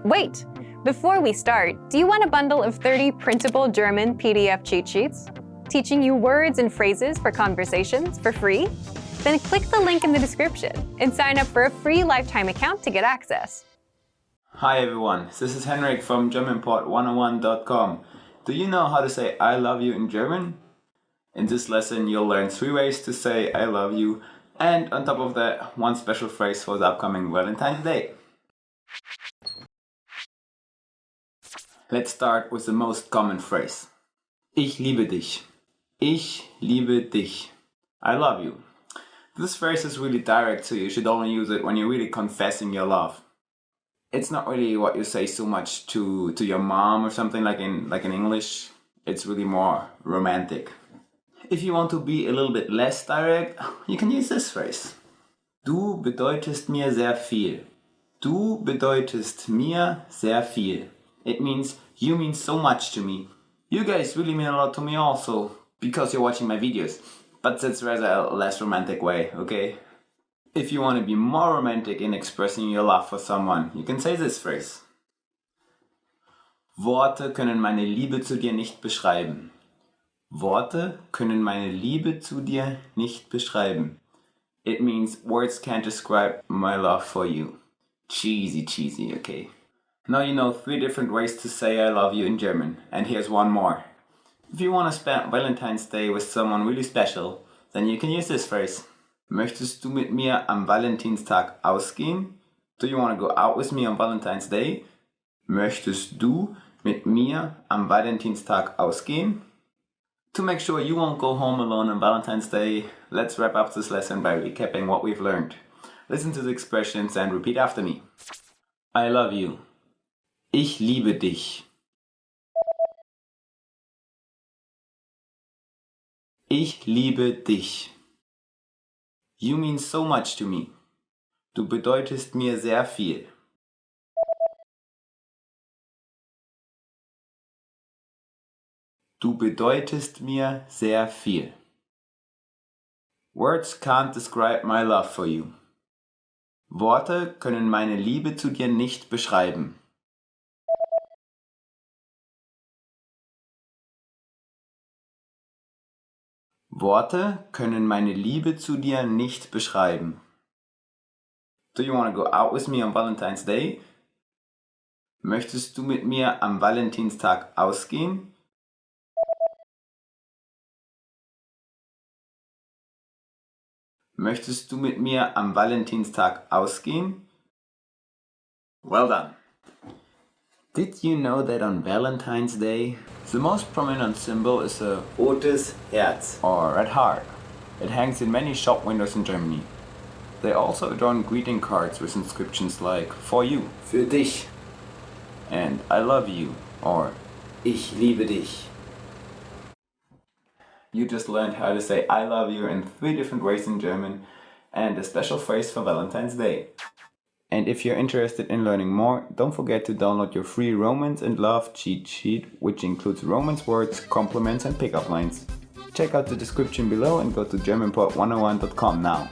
Wait! Before we start, do you want a bundle of 30 printable German PDF cheat sheets? Teaching you words and phrases for conversations for free? Then click the link in the description and sign up for a free lifetime account to get access. Hi everyone, this is Henrik from GermanPod101.com. Do you know how to say I love you in German? In this lesson you'll learn 3 ways to say I love you, and on top of that, one special phrase for the upcoming Valentine's Day. Let's start with the most common phrase. Ich liebe dich. Ich liebe dich. I love you. This phrase is really direct, so you should only use it when you're really confessing your love. It's not really what you say so much to your mom or something like in English. It's really more romantic. If you want to be a little bit less direct, you can use this phrase. Du bedeutest mir sehr viel. Du bedeutest mir sehr viel. It means you mean so much to me. You guys really mean a lot to me also, because you're watching my videos. But that's rather a less romantic way, okay? If you want to be more romantic in expressing your love for someone, you can say this phrase. Worte können meine Liebe zu dir nicht beschreiben. Worte können meine Liebe zu dir nicht beschreiben. It means words can't describe my love for you. Cheesy, okay? Now you know 3 different ways to say I love you in German, and here's one more. If you want to spend Valentine's Day with someone really special, then you can use this phrase. Möchtest du mit mir am Valentinstag ausgehen? Do you want to go out with me on Valentine's Day? Möchtest du mit mir am Valentinstag ausgehen? To make sure you won't go home alone on Valentine's Day, let's wrap up this lesson by recapping what we've learned. Listen to the expressions and repeat after me. I love you. Ich liebe dich. Ich liebe dich. You mean so much to me. Du bedeutest mir sehr viel. Du bedeutest mir sehr viel. Words can't describe my love for you. Worte können meine Liebe zu dir nicht beschreiben. Worte können meine Liebe zu dir nicht beschreiben. Do you want to go out with me on Valentine's Day? Möchtest du mit mir am Valentinstag ausgehen? Möchtest du mit mir am Valentinstag ausgehen? Well done! Did you know that on Valentine's Day, the most prominent symbol is a rotes Herz, or red heart? It hangs in many shop windows in Germany. They also adorn greeting cards with inscriptions like for you, für dich, and I love you, or ich liebe dich. You just learned how to say I love you in 3 different ways in German and a special phrase for Valentine's Day. And if you're interested in learning more, don't forget to download your free Romance and Love cheat sheet, which includes Romance words, compliments and pickup lines. Check out the description below and go to GermanPod101.com now.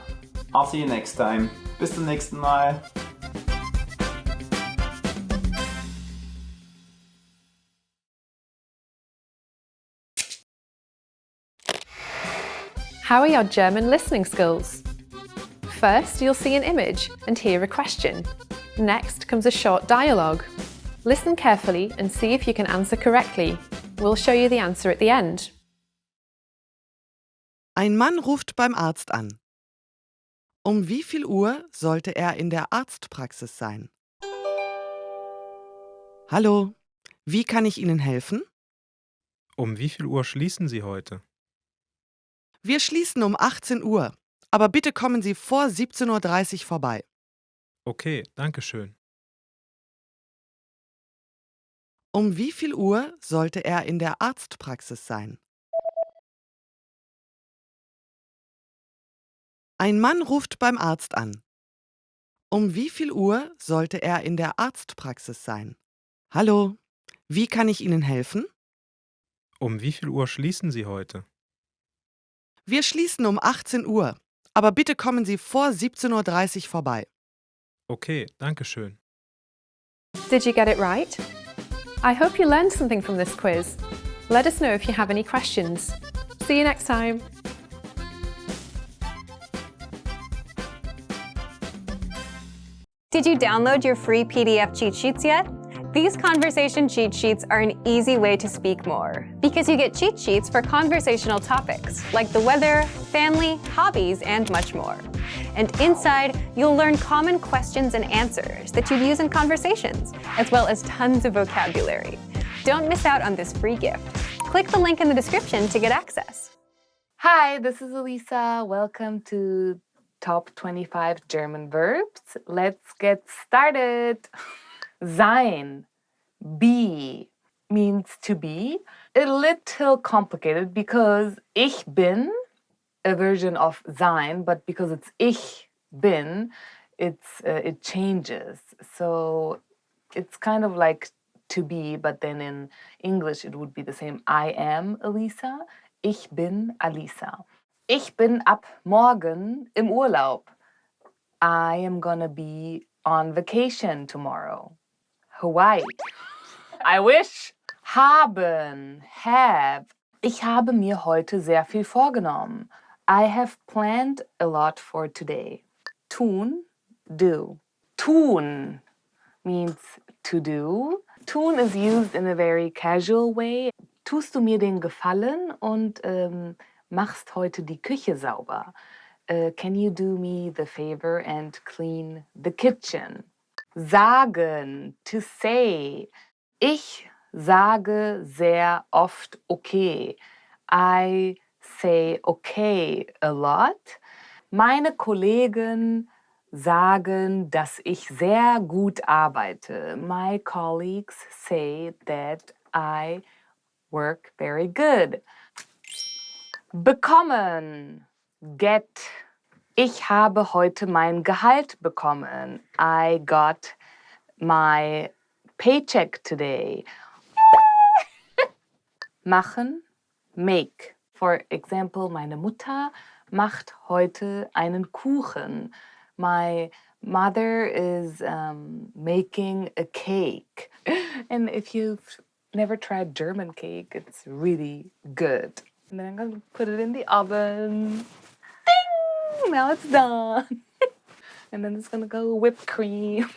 I'll see you next time. Bis zum nächsten Mal. How are your German listening skills? First, you'll see an image and hear a question. Next comes a short dialogue. Listen carefully and see if you can answer correctly. We'll show you the answer at the end. Ein Mann ruft beim Arzt an. Um wie viel Uhr sollte er in der Arztpraxis sein? Hallo, wie kann ich Ihnen helfen? Um wie viel Uhr schließen Sie heute? Wir schließen um 18 Uhr, aber bitte kommen Sie vor 17:30 Uhr vorbei. Okay, danke schön. Um wie viel Uhr sollte er in der Arztpraxis sein? Ein Mann ruft beim Arzt an. Um wie viel Uhr sollte er in der Arztpraxis sein? Hallo, wie kann ich Ihnen helfen? Um wie viel Uhr schließen Sie heute? Wir schließen um 18 Uhr, aber bitte kommen Sie vor 17:30 Uhr vorbei. Okay, danke schön. Did you get it right? I hope you learned something from this quiz. Let us know if you have any questions. See you next time. Did you download your free PDF cheat sheets yet? These conversation cheat sheets are an easy way to speak more because you get cheat sheets for conversational topics like the weather, family, hobbies, and much more. And inside, you'll learn common questions and answers that you'd use in conversations, as well as tons of vocabulary. Don't miss out on this free gift. Click the link in the description to get access. Hi, this is Elisa. Welcome to Top 25 German Verbs. Let's get started. Sein, be, means to be. A little complicated because ich bin, a version of sein, but because it's ich bin, it changes. So it's kind of like to be, but then in English it would be the same. I am Elisa, ich bin Alisa. Ich bin ab morgen im Urlaub. I am gonna be on vacation tomorrow. Hawaii. I wish. Haben, have. Ich habe mir heute sehr viel vorgenommen. I have planned a lot for today. Tun, do. Tun means to do. Tun is used in a very casual way. Tust du mir den Gefallen und machst heute die Küche sauber? Can you do me the favor and clean the kitchen? Sagen, to say. Ich sage sehr oft okay. I say okay a lot. Meine Kollegen sagen, dass ich sehr gut arbeite. My colleagues say that I work very good. Bekommen, get. Ich habe heute mein Gehalt bekommen. I got my paycheck today. Machen, make. For example, meine Mutter macht heute einen Kuchen. My mother is making a cake. And if you've never tried German cake, it's really good. And then I'm going to put it in the oven. Ding! Now it's done. And then it's going to go whipped cream.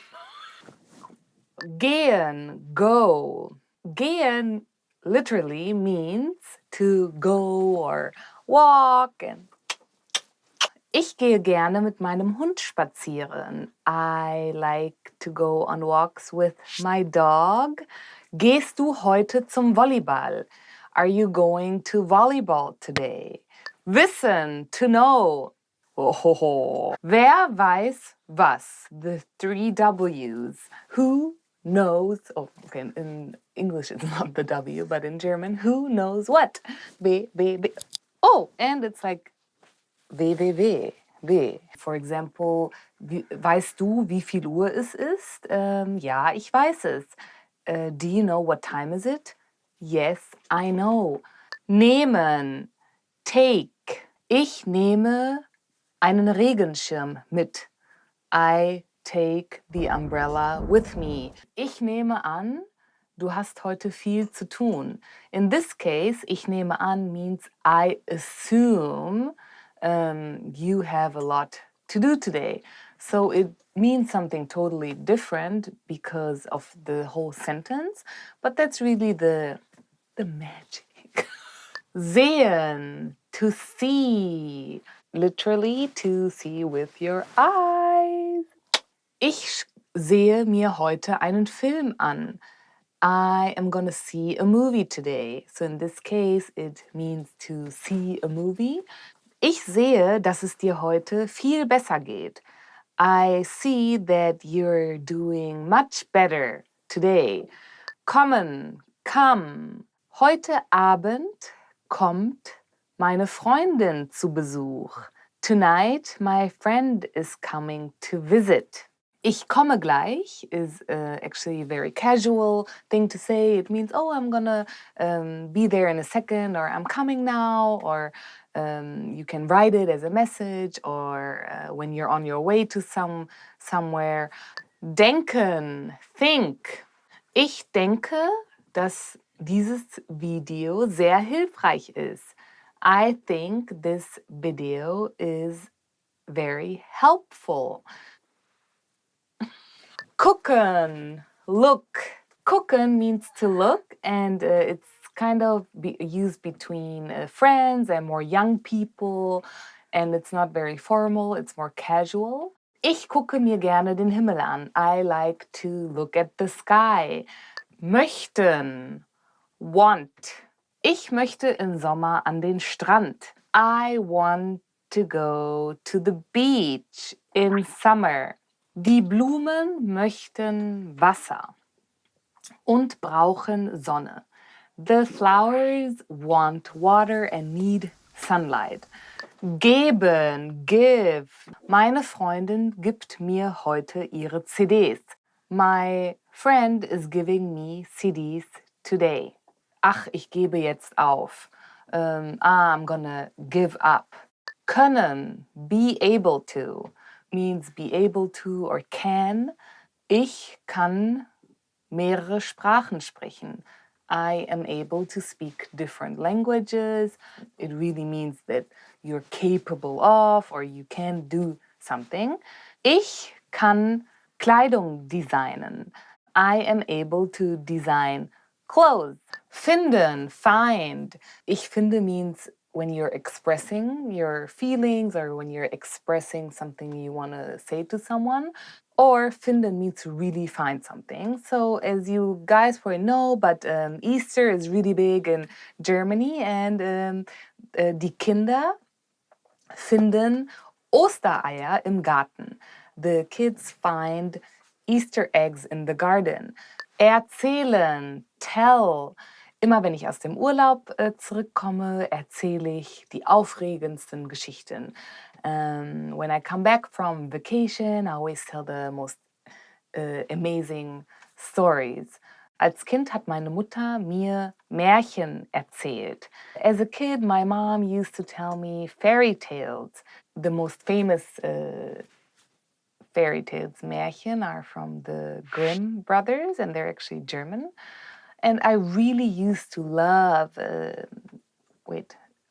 Gehen, go. Gehen literally means to go or walk. And ich gehe gerne mit meinem Hund spazieren. I like to go on walks with my dog. Gehst du heute zum Volleyball? Are you going to volleyball today? Wissen, to know. Oh. Wer weiß was? The 3 W's. Who knows, oh, okay, in English it's not the W, but in German, who knows what? B. Oh, and it's like W. For example, weißt du, wie viel Uhr es ist? Ja, ich weiß es. Do you know what time is it? Yes, I know. Nehmen, take. Ich nehme einen Regenschirm mit. I take the umbrella with me. Ich nehme an, du hast heute viel zu tun. In this case, ich nehme an means I assume you have a lot to do today. So it means something totally different because of the whole sentence, but that's really the magic. Sehen, to see, literally to see with your eyes. Ich sehe mir heute einen Film an. I am gonna see a movie today. So in this case, it means to see a movie. Ich sehe, dass es dir heute viel besser geht. I see that you're doing much better today. Kommen, come. Heute Abend kommt meine Freundin zu Besuch. Tonight, my friend is coming to visit. Ich komme gleich is actually a very casual thing to say. It means, oh, I'm gonna be there in a second, or I'm coming now, or you can write it as a message, or when you're on your way to somewhere. Denken, think. Ich denke, dass dieses Video sehr hilfreich ist. I think this video is very helpful. Gucken, look. Gucken means to look, and it's kind of used between friends and more young people, and it's not very formal, it's more casual. Ich gucke mir gerne den Himmel an. I like to look at the sky. Möchten, want. Ich möchte im Sommer an den Strand. I want to go to the beach in summer. Die Blumen möchten Wasser und brauchen Sonne. The flowers want water and need sunlight. Geben, give. Meine Freundin gibt mir heute ihre CDs. My friend is giving me CDs today. Ach, ich gebe jetzt auf. I'm gonna give up. Können, be able to, means be able to or can. Ich kann mehrere Sprachen sprechen. I am able to speak different languages. It really means that you're capable of or you can do something. Ich kann Kleidung designen. I am able to design clothes. Finden, find. Ich finde means when you're expressing your feelings or when you're expressing something you want to say to someone. Or finden means to really find something. So as you guys probably know, but Easter is really big in Germany and die Kinder finden Ostereier im Garten. The kids find Easter eggs in the garden. Erzählen, tell. Immer wenn ich aus dem Urlaub zurückkomme, erzähle ich die aufregendsten Geschichten. When I come back from vacation, I always tell the most amazing stories. Als Kind hat meine Mutter mir Märchen erzählt. As a kid, my mom used to tell me fairy tales. The most famous fairy tales, Märchen, are from the Grimm brothers, and they're actually German. And I really used to love,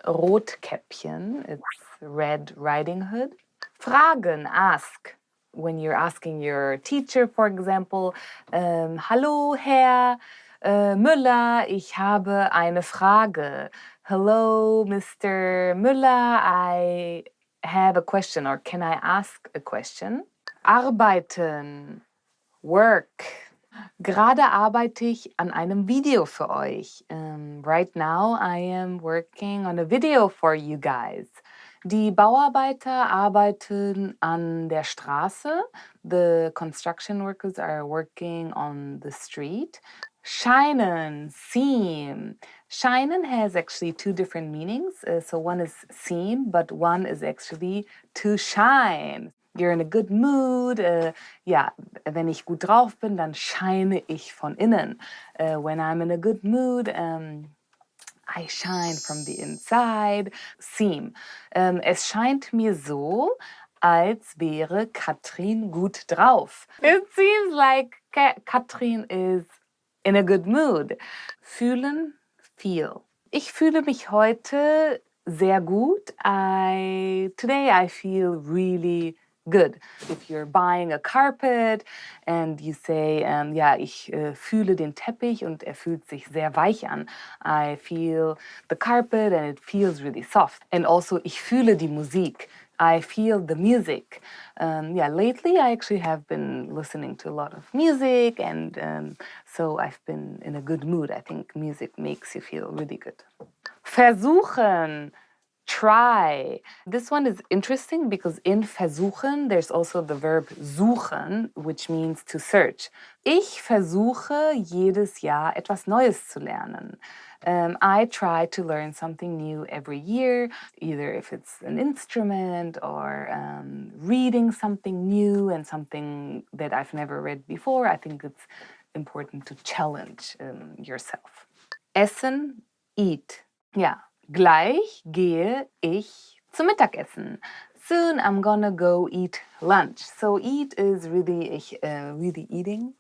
Rotkäppchen, it's Red Riding Hood. Fragen, ask. When you're asking your teacher, for example, Hallo, Herr Müller, ich habe eine Frage. Hello, Mr. Müller, I have a question, or can I ask a question? Arbeiten, work. Gerade arbeite ich an einem Video für euch. Right now I am working on a video for you guys. Die Bauarbeiter arbeiten an der Straße. The construction workers are working on the street. Scheinen, seem. Scheinen has actually two different meanings. So one is seem, but one is actually to shine. You're in a good mood. Ja, wenn ich gut drauf bin, dann scheine ich von innen. When I'm in a good mood, I shine from the inside. Seem. Es scheint mir so, als wäre Katrin gut drauf. It seems like Katrin is in a good mood. Fühlen, feel. Ich fühle mich heute sehr gut. Today I feel really good. If you're buying a carpet and you say, ja, ich fühle den Teppich und er fühlt sich sehr weich an. I feel the carpet and it feels really soft. And also, ich fühle die Musik. I feel the music. Yeah, lately I actually have been listening to a lot of music and so I've been in a good mood. I think music makes you feel really good. Versuchen. Try. This one is interesting because in versuchen, there's also the verb suchen, which means to search. Ich versuche jedes Jahr etwas Neues zu lernen. I try to learn something new every year, either if it's an instrument or reading something new and something that I've never read before. I think it's important to challenge yourself. Essen, eat. Yeah. Gleich gehe ich zum Mittagessen. Soon I'm gonna go eat lunch. So eat is really, really eating.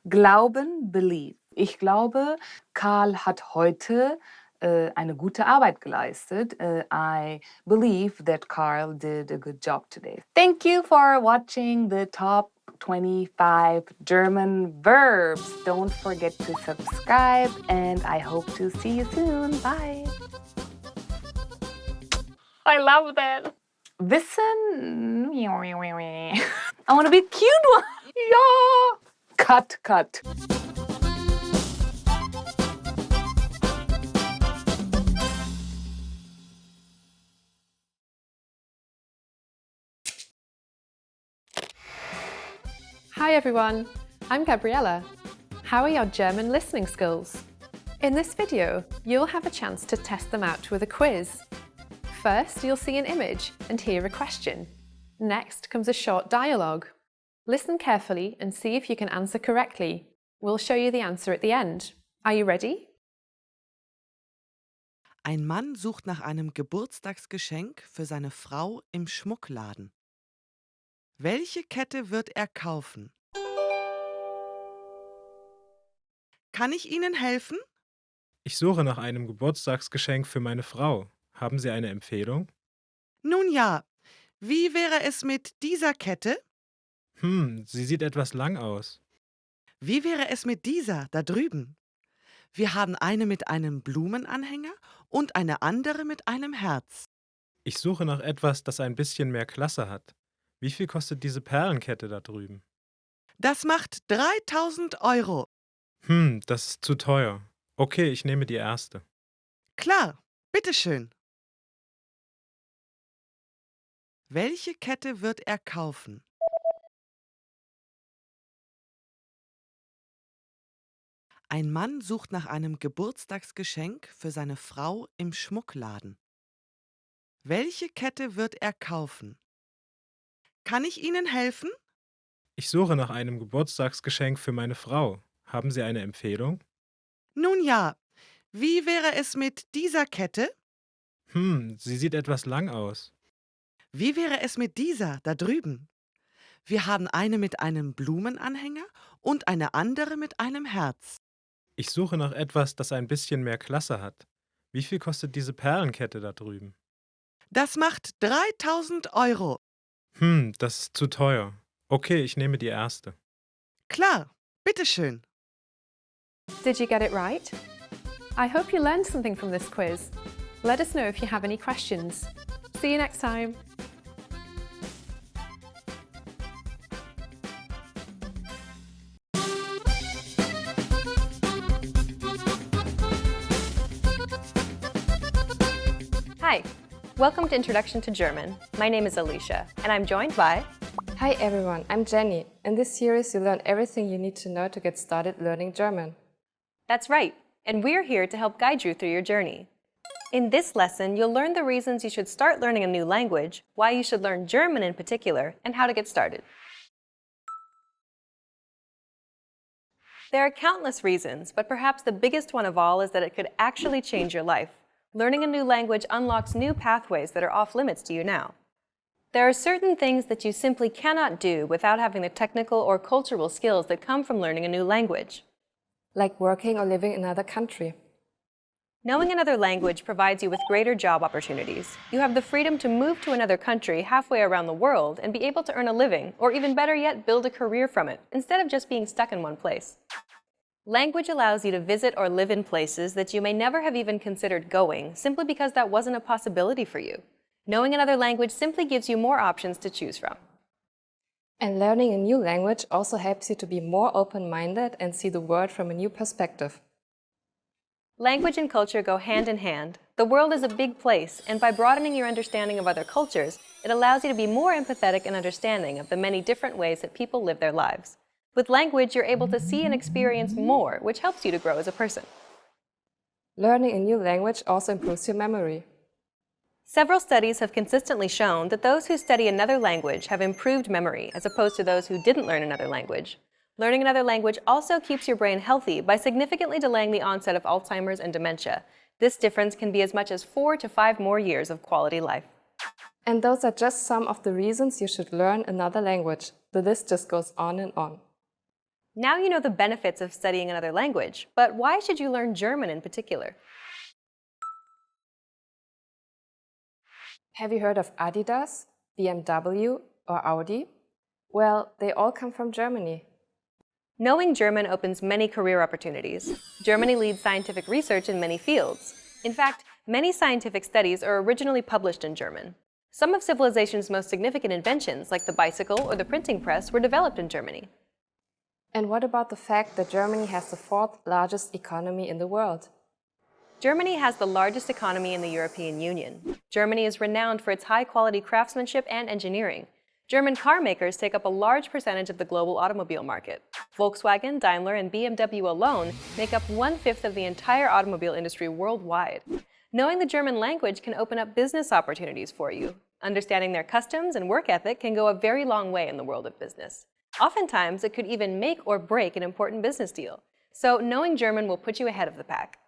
Glauben, believe. Ich glaube, Karl hat heute eine gute Arbeit geleistet. I believe that Carl did a good job today. Thank you for watching the top 25 German verbs. Don't forget to subscribe and I hope to see you soon. Bye. I love that. Wissen. I want to be a cute one. Ja. Cut, cut. Hi everyone, I'm Gabriella. How are your German listening skills? In this video, you'll have a chance to test them out with a quiz. First, you'll see an image and hear a question. Next comes a short dialogue. Listen carefully and see if you can answer correctly. We'll show you the answer at the end. Are you ready? Ein Mann sucht nach einem Geburtstagsgeschenk für seine Frau im Schmuckladen. Welche Kette wird er kaufen? Kann ich Ihnen helfen? Ich suche nach einem Geburtstagsgeschenk für meine Frau. Haben Sie eine Empfehlung? Nun ja, wie wäre es mit dieser Kette? Sie sieht etwas lang aus. Wie wäre es mit dieser da drüben? Wir haben eine mit einem Blumenanhänger und eine andere mit einem Herz. Ich suche nach etwas, das ein bisschen mehr Klasse hat. Wie viel kostet diese Perlenkette da drüben? Das macht 3.000 Euro. Das ist zu teuer. Okay, ich nehme die erste. Klar, bitteschön. Welche Kette wird er kaufen? Ein Mann sucht nach einem Geburtstagsgeschenk für seine Frau im Schmuckladen. Welche Kette wird er kaufen? Kann ich Ihnen helfen? Ich suche nach einem Geburtstagsgeschenk für meine Frau. Haben Sie eine Empfehlung? Nun ja, wie wäre es mit dieser Kette? Sie sieht etwas lang aus. Wie wäre es mit dieser da drüben? Wir haben eine mit einem Blumenanhänger und eine andere mit einem Herz. Ich suche nach etwas, das ein bisschen mehr Klasse hat. Wie viel kostet diese Perlenkette da drüben? Das macht 3.000 Euro. Das ist zu teuer. Okay, ich nehme die erste. Klar, bitteschön. Did you get it right? I hope you learned something from this quiz. Let us know if you have any questions. See you next time. Hi, welcome to Introduction to German. My name is Alicia, and I'm joined by... Hi everyone, I'm Jenny. In this series, you learn everything you need to know to get started learning German. That's right, and we're here to help guide you through your journey. In this lesson, you'll learn the reasons you should start learning a new language, why you should learn German in particular, and how to get started. There are countless reasons, but perhaps the biggest one of all is that it could actually change your life. Learning a new language unlocks new pathways that are off limits to you now. There are certain things that you simply cannot do without having the technical or cultural skills that come from learning a new language. Like working or living in another country. Knowing another language provides you with greater job opportunities. You have the freedom to move to another country halfway around the world and be able to earn a living, or even better yet, build a career from it, instead of just being stuck in one place. Language allows you to visit or live in places that you may never have even considered going, simply because that wasn't a possibility for you. Knowing another language simply gives you more options to choose from. And learning a new language also helps you to be more open-minded and see the world from a new perspective. Language and culture go hand in hand. The world is a big place, and by broadening your understanding of other cultures, it allows you to be more empathetic and understanding of the many different ways that people live their lives. With language, you're able to see and experience more, which helps you to grow as a person. Learning a new language also improves your memory. Several studies have consistently shown that those who study another language have improved memory as opposed to those who didn't learn another language. Learning another language also keeps your brain healthy by significantly delaying the onset of Alzheimer's and dementia. This difference can be as much as 4 to 5 more years of quality life. And those are just some of the reasons you should learn another language. The list just goes on and on. Now you know the benefits of studying another language, but why should you learn German in particular? Have you heard of Adidas, BMW, or Audi? Well, they all come from Germany. Knowing German opens many career opportunities. Germany leads scientific research in many fields. In fact, many scientific studies are originally published in German. Some of civilization's most significant inventions, like the bicycle or the printing press, were developed in Germany. And what about the fact that Germany has the 4th largest economy in the world? Germany has the largest economy in the European Union. Germany is renowned for its high-quality craftsmanship and engineering. German car makers take up a large percentage of the global automobile market. Volkswagen, Daimler, and BMW alone make up 1/5 of the entire automobile industry worldwide. Knowing the German language can open up business opportunities for you. Understanding their customs and work ethic can go a very long way in the world of business. Oftentimes, it could even make or break an important business deal. So knowing German will put you ahead of the pack.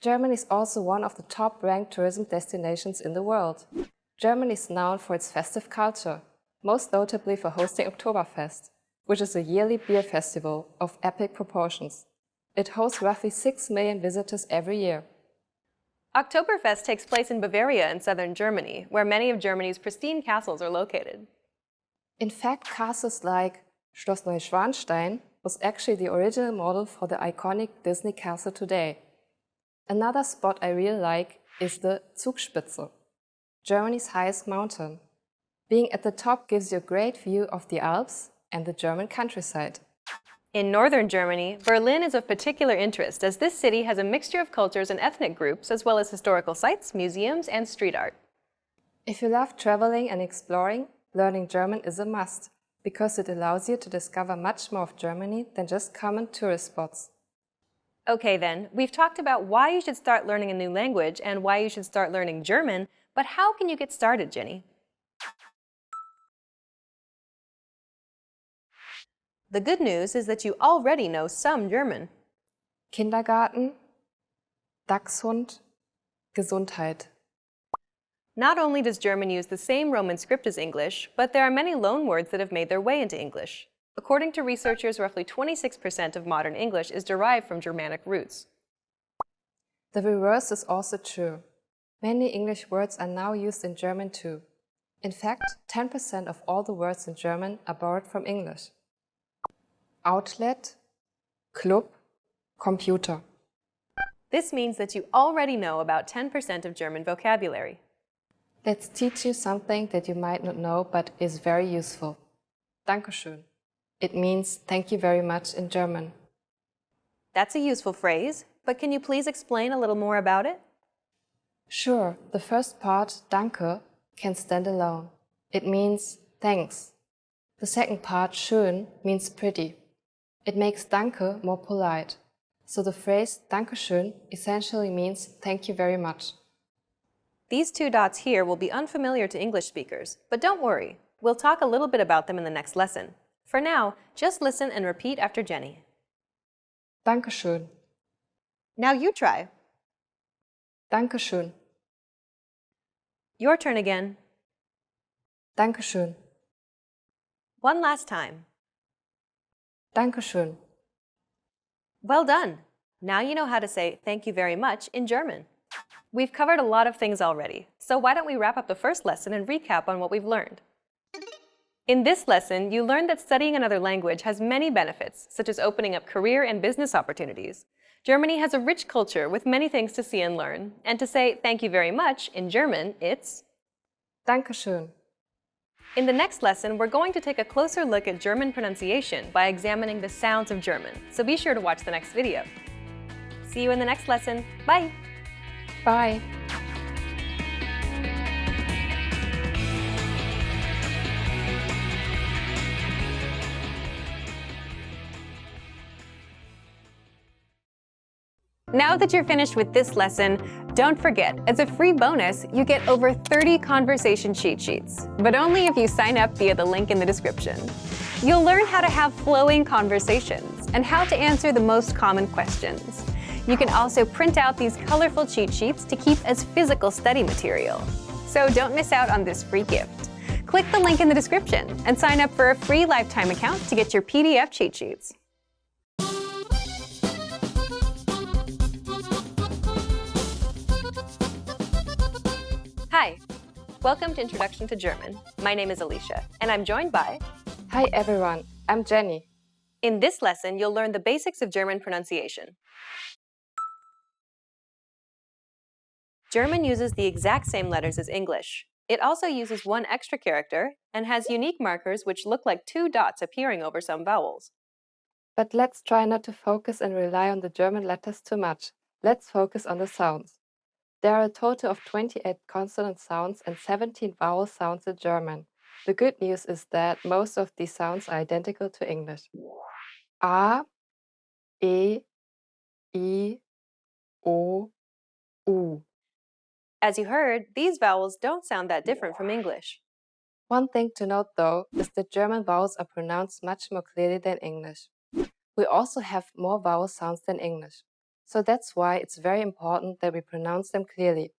Germany is also one of the top-ranked tourism destinations in the world. Germany is known for its festive culture, most notably for hosting Oktoberfest, which is a yearly beer festival of epic proportions. It hosts roughly 6 million visitors every year. Oktoberfest takes place in Bavaria in southern Germany, where many of Germany's pristine castles are located. In fact, castles like Schloss Neuschwanstein was actually the original model for the iconic Disney castle today. Another spot I really like is the Zugspitze, Germany's highest mountain. Being at the top gives you a great view of the Alps and the German countryside. In northern Germany, Berlin is of particular interest as this city has a mixture of cultures and ethnic groups, as well as historical sites, museums, and street art. If you love traveling and exploring, learning German is a must, because it allows you to discover much more of Germany than just common tourist spots. Okay then, we've talked about why you should start learning a new language and why you should start learning German, but how can you get started, Jenny? The good news is that you already know some German. Kindergarten, Dachshund, Gesundheit. Not only does German use the same Roman script as English, but there are many loanwords that have made their way into English. According to researchers, roughly 26% of modern English is derived from Germanic roots. The reverse is also true. Many English words are now used in German too. In fact, 10% of all the words in German are borrowed from English. Outlet, Club, Computer. This means that you already know about 10% of German vocabulary. Let's teach you something that you might not know but is very useful. Dankeschön. It means thank you very much in German. That's a useful phrase, but can you please explain a little more about it? Sure, the first part, danke, can stand alone. It means thanks. The second part, schön, means pretty. It makes danke more polite. So the phrase Dankeschön essentially means thank you very much. These 2 dots here will be unfamiliar to English speakers, but don't worry. We'll talk a little bit about them in the next lesson. For now, just listen and repeat after Jenny. Dankeschön. Now you try. Dankeschön. Your turn again. Dankeschön. One last time. Dankeschön. Well done! Now you know how to say thank you very much in German. We've covered a lot of things already, so why don't we wrap up the first lesson and recap on what we've learned. In this lesson, you learned that studying another language has many benefits, such as opening up career and business opportunities. Germany has a rich culture with many things to see and learn, and to say thank you very much in German, it's Dankeschön. In the next lesson, we're going to take a closer look at German pronunciation by examining the sounds of German, so be sure to watch the next video. See you in the next lesson. Bye! Bye. Now that you're finished with this lesson, don't forget, as a free bonus, you get over 30 conversation cheat sheets, but only if you sign up via the link in the description. You'll learn how to have flowing conversations and how to answer the most common questions. You can also print out these colorful cheat sheets to keep as physical study material. So don't miss out on this free gift. Click the link in the description and sign up for a free lifetime account to get your PDF cheat sheets. Hi, welcome to Introduction to German. My name is Alicia, and I'm joined by... Hi everyone, I'm Jenny. In this lesson, you'll learn the basics of German pronunciation. German uses the exact same letters as English. It also uses one extra character and has unique markers which look like two dots appearing over some vowels. But let's try not to focus and rely on the German letters too much. Let's focus on the sounds. There are a total of 28 consonant sounds and 17 vowel sounds in German. The good news is that most of these sounds are identical to English. A, E, I, O, U. As you heard, these vowels don't sound that different from English. One thing to note though is that German vowels are pronounced much more clearly than English. We also have more vowel sounds than English. So that's why it's very important that we pronounce them clearly.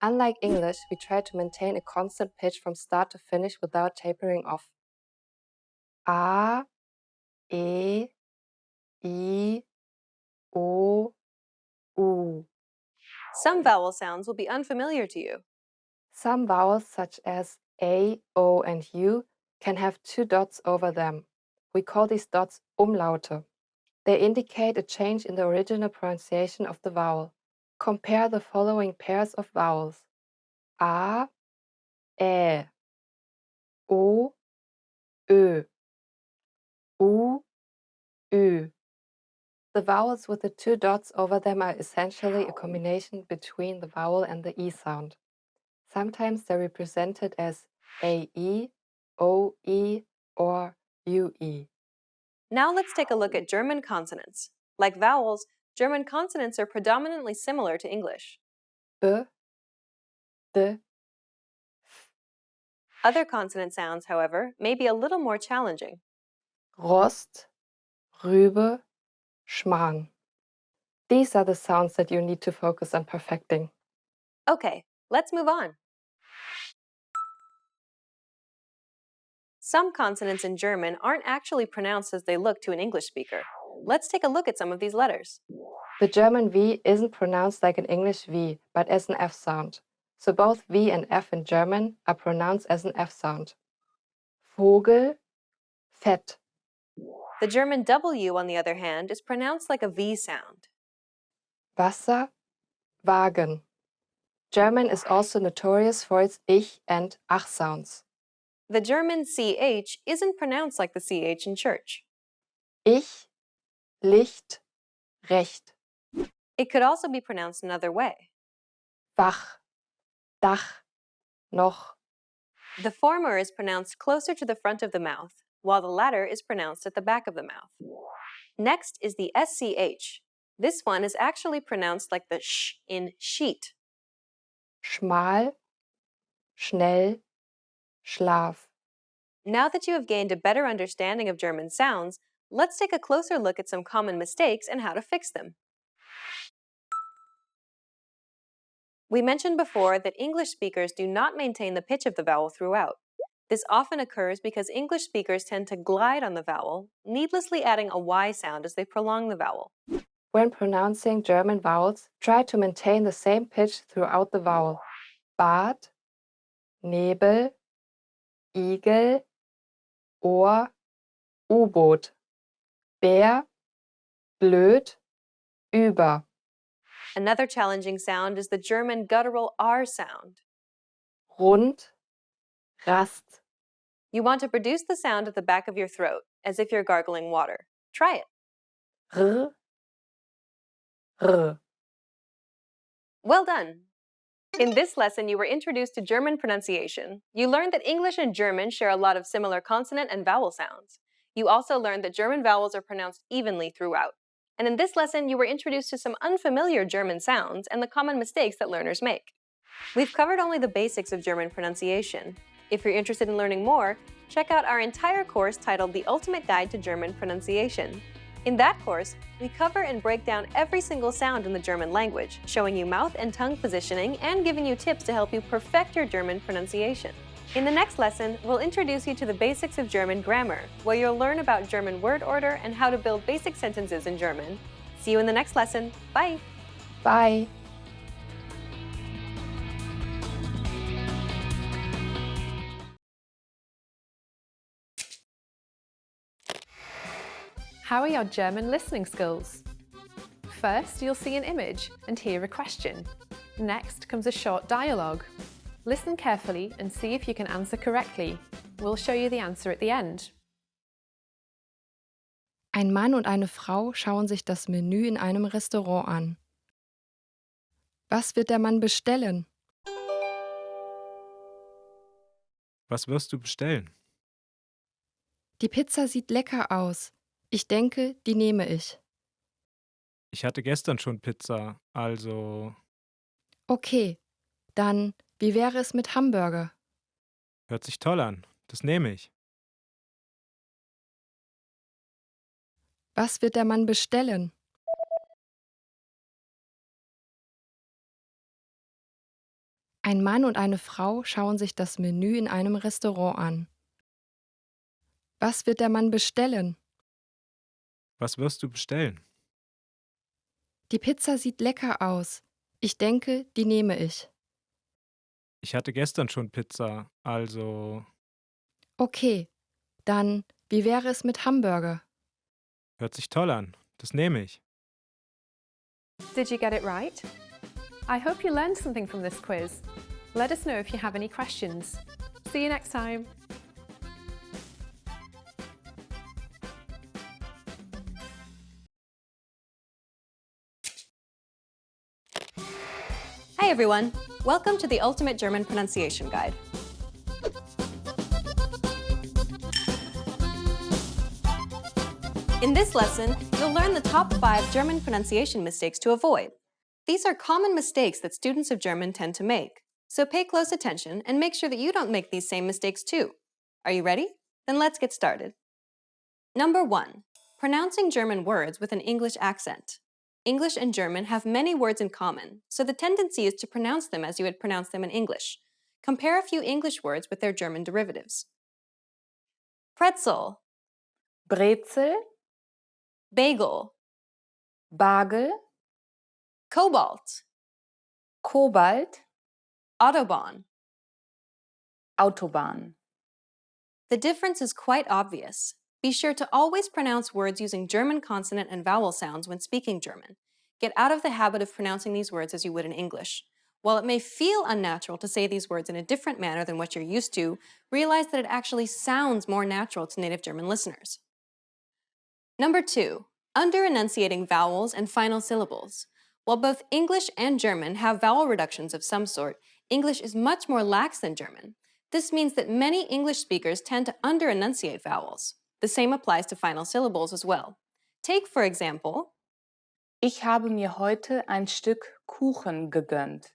Unlike English, we try to maintain a constant pitch from start to finish without tapering off. A, E, I, O, U. Some vowel sounds will be unfamiliar to you. Some vowels such as A, O, and U can have two dots over them. We call these dots Umlaute. They indicate a change in the original pronunciation of the vowel. Compare the following pairs of vowels. A, Ä, O, Ö, U, Ü. The vowels with the two dots over them are essentially a combination between the vowel and the E sound. Sometimes they're represented as AE, OE, or UE. Now let's take a look at German consonants. Like vowels, German consonants are predominantly similar to English. B, D, Other consonant sounds, however, may be a little more challenging. Rost, Rübe, Schmarrn. These are the sounds that you need to focus on perfecting. Okay, let's move on. Some consonants in German aren't actually pronounced as they look to an English speaker. Let's take a look at some of these letters. The German V isn't pronounced like an English V, but as an F sound. So both V and F in German are pronounced as an F sound. Vogel, Fett. The German W, on the other hand, is pronounced like a V sound. Wasser, Wagen. German is also notorious for its Ich and Ach sounds. The German CH isn't pronounced like the CH in church. Ich, Licht, Recht. It could also be pronounced another way. Wach, Dach, noch. The former is pronounced closer to the front of the mouth, while the latter is pronounced at the back of the mouth. Next is the SCH. This one is actually pronounced like the sh in sheet. Schmal, schnell, Schlaf. Now that you have gained a better understanding of German sounds, let's take a closer look at some common mistakes and how to fix them. We mentioned before that English speakers do not maintain the pitch of the vowel throughout. This often occurs because English speakers tend to glide on the vowel, needlessly adding a Y sound as they prolong the vowel. When pronouncing German vowels, try to maintain the same pitch throughout the vowel. Bad, Nebel, Igel, Ohr, U-Boot. Bär, blöd, über. Another challenging sound is the German guttural R sound. Rund, Rast. You want to produce the sound at the back of your throat, as if you're gargling water. Try it. R, R. Well done! In this lesson, you were introduced to German pronunciation. You learned that English and German share a lot of similar consonant and vowel sounds. You also learned that German vowels are pronounced evenly throughout. And in this lesson, you were introduced to some unfamiliar German sounds and the common mistakes that learners make. We've covered only the basics of German pronunciation. If you're interested in learning more, check out our entire course titled The Ultimate Guide to German Pronunciation. In that course, we cover and break down every single sound in the German language, showing you mouth and tongue positioning and giving you tips to help you perfect your German pronunciation. In the next lesson, we'll introduce you to the basics of German grammar, where you'll learn about German word order and how to build basic sentences in German. See you in the next lesson. Bye! Bye. How are your German listening skills? First, you'll see an image and hear a question. Next comes a short dialogue. Listen carefully and see if you can answer correctly. We'll show you the answer at the end. Ein Mann und eine Frau schauen sich das Menü in einem Restaurant an. Was wird der Mann bestellen? Was wirst du bestellen? Die Pizza sieht lecker aus. Ich denke, die nehme ich. Ich hatte gestern schon Pizza, also Okay, dann, wie wäre es mit Hamburger? hört sich toll an. Das nehme ich. Was wird der Mann bestellen? Ein Mann und eine Frau schauen sich das Menü in einem Restaurant an. Was wird der Mann bestellen? Was wirst du bestellen? Die Pizza sieht lecker aus. Ich denke, die nehme ich. Ich hatte gestern schon Pizza, also Okay, dann, wie wäre es mit Hamburger? hört sich toll an. Das nehme ich. Did you get it right? I hope you learned something from this quiz. Let us know if you have any questions. See you next time. Hi everyone! Welcome to the Ultimate German Pronunciation Guide. In this lesson, you'll learn the top 5 German pronunciation mistakes to avoid. These are common mistakes that students of German tend to make, so pay close attention and make sure that you don't make these same mistakes too. Are you ready? Then let's get started. Number 1. Pronouncing German words with an English accent. English and German have many words in common, so the tendency is to pronounce them as you would pronounce them in English. Compare a few English words with their German derivatives. Pretzel, Brezel, bagel, Bagel, cobalt, Kobalt, Autobahn. Autobahn. The difference is quite obvious. Be sure to always pronounce words using German consonant and vowel sounds when speaking German. Get out of the habit of pronouncing these words as you would in English. While it may feel unnatural to say these words in a different manner than what you're used to, realize that it actually sounds more natural to native German listeners. Number 2. Under-enunciating vowels and final syllables. While both English and German have vowel reductions of some sort, English is much more lax than German. This means that many English speakers tend to under-enunciate vowels. The same applies to final syllables as well. Take, for example, Ich habe mir heute ein Stück Kuchen gegönnt.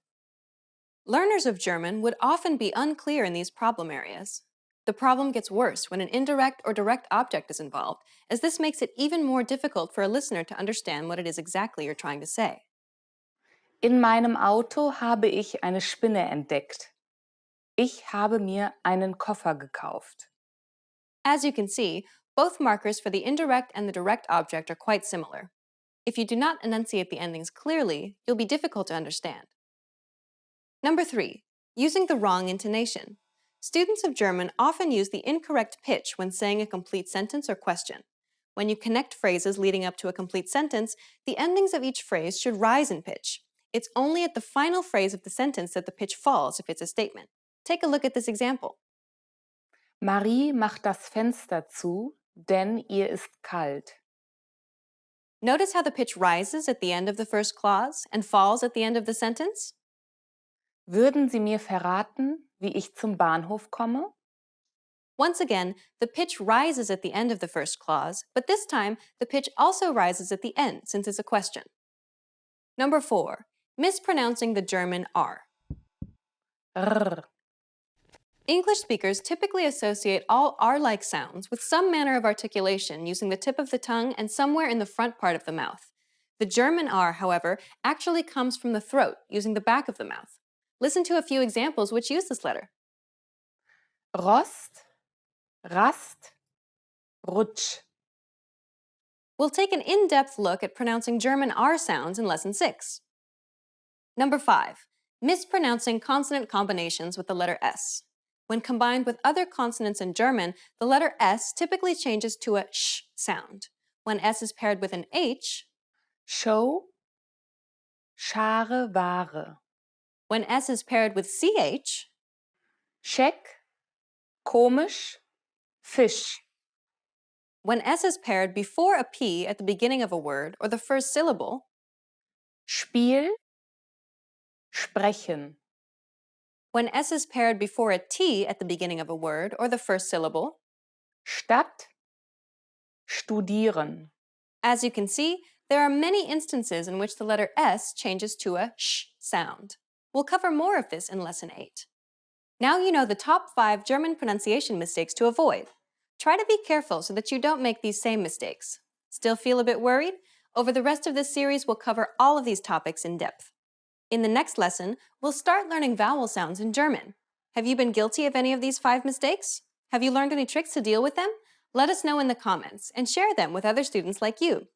learners of German would often be unclear in these problem areas. The problem gets worse when an indirect or direct object is involved, as this makes it even more difficult for a listener to understand what it is exactly you're trying to say. In meinem Auto habe ich eine Spinne entdeckt. Ich habe mir einen Koffer gekauft. As you can see, both markers for the indirect and the direct object are quite similar. If you do not enunciate the endings clearly, you'll be difficult to understand. Number 3. Using the wrong intonation. Students of German often use the incorrect pitch when saying a complete sentence or question. When you connect phrases leading up to a complete sentence, the endings of each phrase should rise in pitch. It's only at the final phrase of the sentence that the pitch falls if it's a statement. Take a look at this example. Marie macht das Fenster zu, denn ihr ist kalt. Notice how the pitch rises at the end of the first clause and falls at the end of the sentence? Würden Sie mir verraten, wie ich zum Bahnhof komme? Once again, the pitch rises at the end of the first clause, but this time the pitch also rises at the end since it's a question. Number 4. Mispronouncing the German R. R. English speakers typically associate all R-like sounds with some manner of articulation using the tip of the tongue and somewhere in the front part of the mouth. The German R, however, actually comes from the throat using the back of the mouth. Listen to a few examples which use this letter. Rost, Rast, Rutsch. We'll take an in-depth look at pronouncing German R sounds in Lesson 6. Number 5. Mispronouncing consonant combinations with the letter S. When combined with other consonants in German, the letter S typically changes to a sh sound. When S is paired with an H, Show, Schare, Ware. when S is paired with CH, Scheck, Komisch, Fisch. when S is paired before a P at the beginning of a word or the first syllable, Spiel, Sprechen. when S is paired before a T at the beginning of a word or the first syllable. Stadt, Studieren. As you can see, there are many instances in which the letter S changes to a sh sound. We'll cover more of this in Lesson 8. Now you know the top 5 German pronunciation mistakes to avoid. Try to be careful so that you don't make these same mistakes. Still feel a bit worried? Over the rest of this series, we'll cover all of these topics in depth. In the next lesson, we'll start learning vowel sounds in German. Have you been guilty of any of these 5 mistakes? Have you learned any tricks to deal with them? Let us know in the comments and share them with other students like you.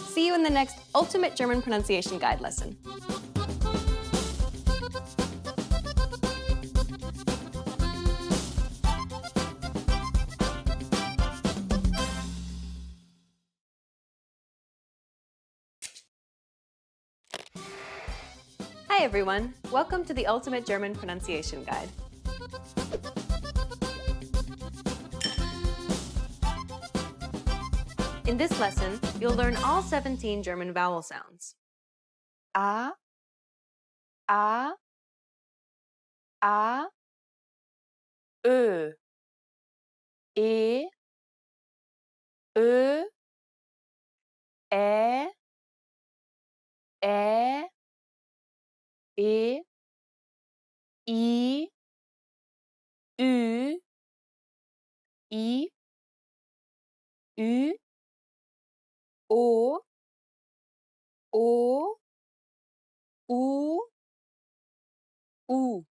See you in the next Ultimate German Pronunciation Guide lesson. Hi everyone, welcome to the Ultimate German Pronunciation Guide. In this lesson, you'll learn all 17 German vowel sounds. A, A, A, Ö, E, Ö, Ä, Ä, E, I, Ü, I, Ü, O, O, U, U.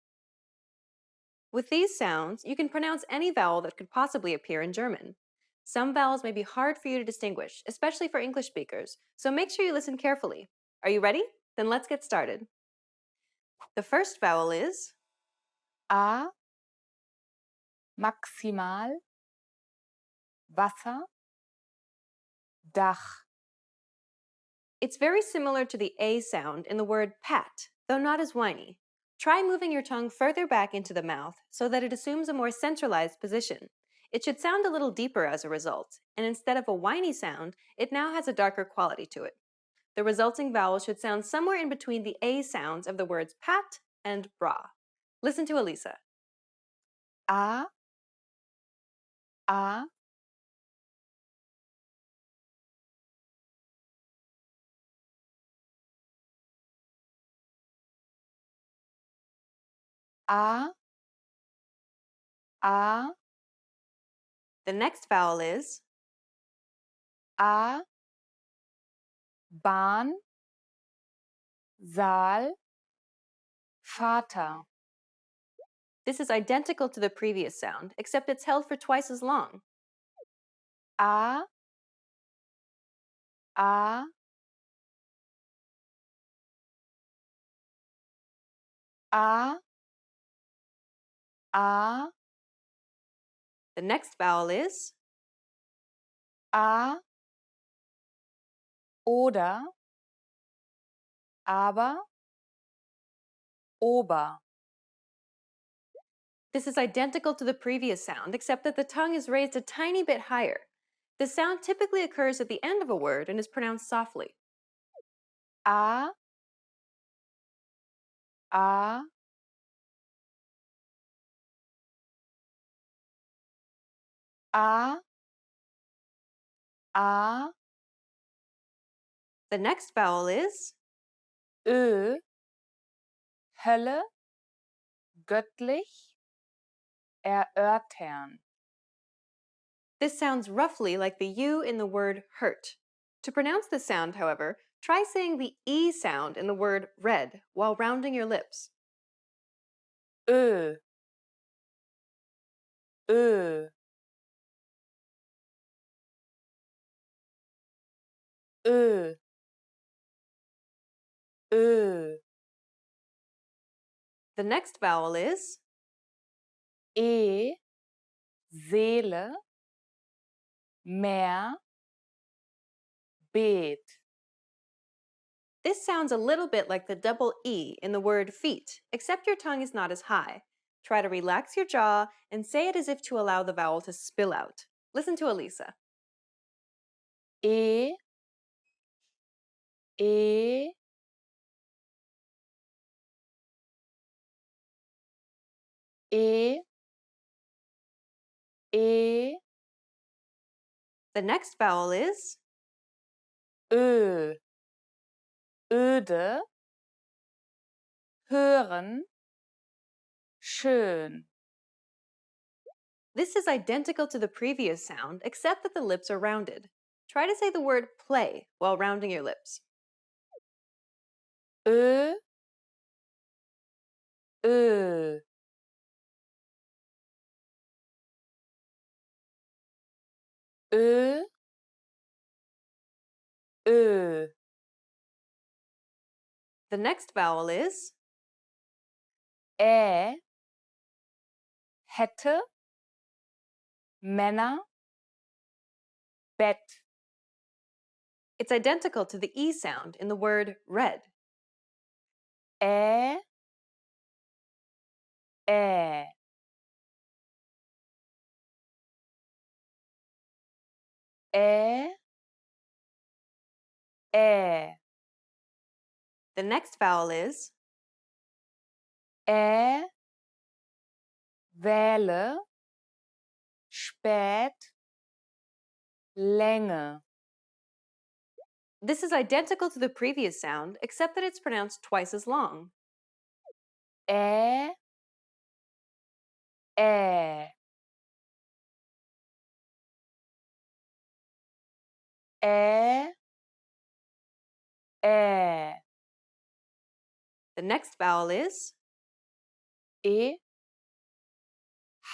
With these sounds, you can pronounce any vowel that could possibly appear in German. Some vowels may be hard for you to distinguish, especially for English speakers, so make sure you listen carefully. Are you ready? Then let's get started. The first vowel is A, maximal, Wasser, Dach. It's very similar to the A sound in the word pat, though not as whiny. Try moving your tongue further back into the mouth so that it assumes a more centralized position. It should sound a little deeper as a result, and instead of a whiny sound, it now has a darker quality to it. The resulting vowel should sound somewhere in between the A sounds of the words pat and bra. Listen to Elisa. A, A, A, A, The next vowel is A, Bahn, Saal, Vater. This is identical to the previous sound, except it's held for twice as long. A, A, A, A, The next vowel is A, oder, aber, Ober. This is identical to the previous sound, except that the tongue is raised a tiny bit higher. The sound typically occurs at the end of a word and is pronounced softly. A, A, A, A, The next vowel is Ö, Hölle, göttlich, erörtern. This sounds roughly like the U in the word hurt. To pronounce this sound, however, try saying the E sound in the word red while rounding your lips. Ö, Ö, Ö, Ö. The next vowel is E, Seele, Meer, Beet. This sounds a little bit like the double E in the word feet, except your tongue is not as high. Try to relax your jaw and say it as if to allow the vowel to spill out. Listen to Elisa. E, E, E, E, The next vowel is Ö, öde, hören, schön. This is identical to the previous sound, except that the lips are rounded. Try to say the word play while rounding your lips. Ö, Ö. Ö, Ö. The next vowel is Hätte, Männer, Bett. It's identical to the E sound in the word red. Ä, Ä. Ä, Ä. The next vowel is Wähle, spät, Länge. This is identical to the previous sound, except that it's pronounced twice as long. Ä, Ä. Ä, Ä. The next vowel is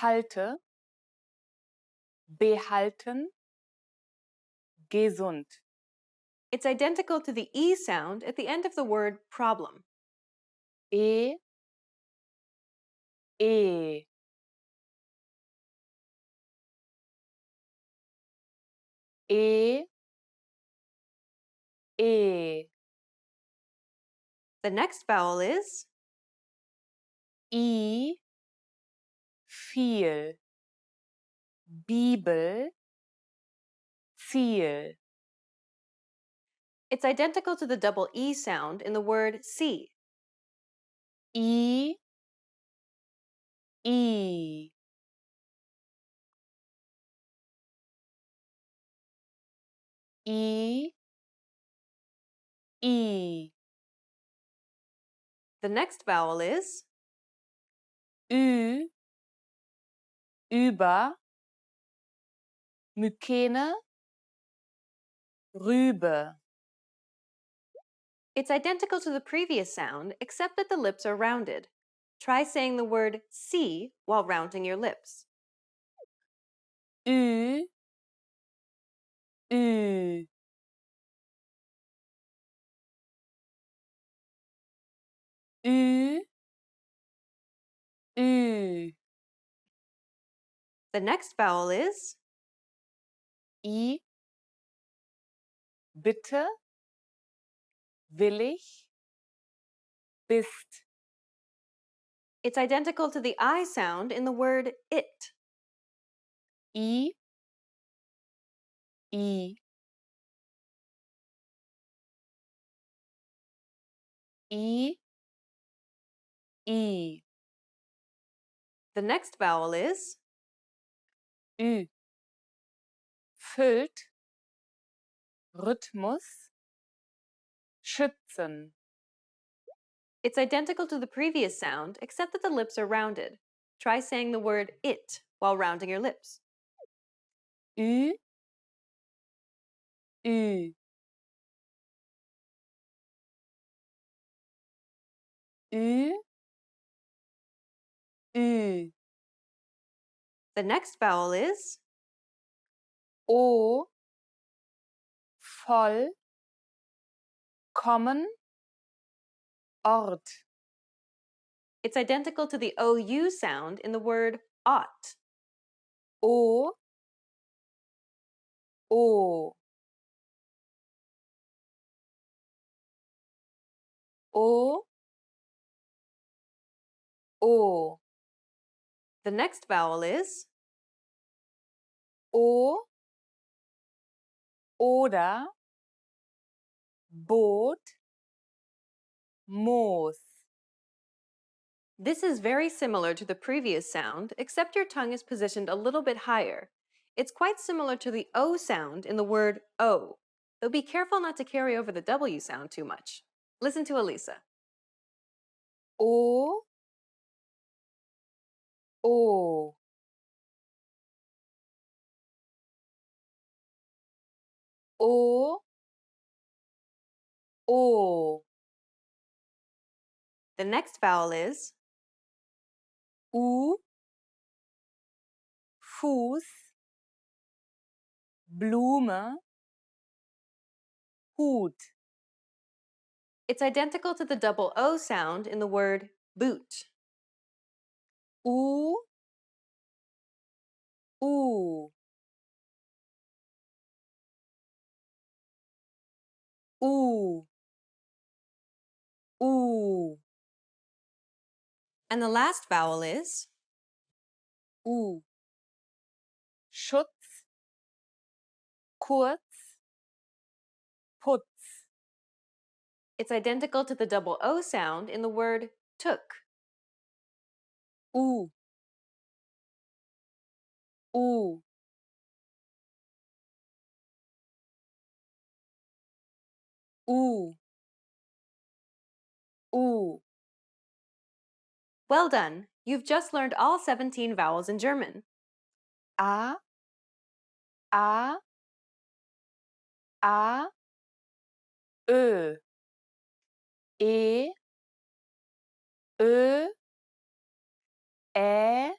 halte, behalten, gesund. It's identical to the E sound at the end of the word problem. E, E. E, E. The next vowel is I, viel, Bibel, Ziel. It's identical to the double E sound in the word see. I, I. I, I. The next vowel is Ü, über, Mykene, Rübe. It's identical to the previous sound, except that the lips are rounded. Try saying the word see while rounding your lips. Ü, Ü. Ü, Ü. The next vowel is I, bitte, willig, bist. It's identical to the I sound in the word it. I, I. I, I. The next vowel is Ü. Füllt, Rhythmus, schützen. It's identical to the previous sound, except that the lips are rounded. Try saying the word it while rounding your lips. Ü, Ü. Ü, Ü. The next vowel is O, voll, kommen, Ort. it's identical to the OU sound in the word ought. O, O. O, O. The next vowel is O, oder, Boot, Moos. This is very similar to the previous sound, except your tongue is positioned a little bit higher. It's quite similar to the O sound in the word O, though be careful not to carry over the W sound too much. Listen to Elisa. O, O. O, O. The next vowel is U, Fuß, Blume, Hut. it's identical to the double O sound in the word boot. U, U. U, U. And the last vowel is U. Schutz, kurz, Putz. it's identical to the double O sound in the word took. U, U. U, U. Well done! You've just learned all 17 vowels in German. A, A, A, Ö. E, Ö, Ä,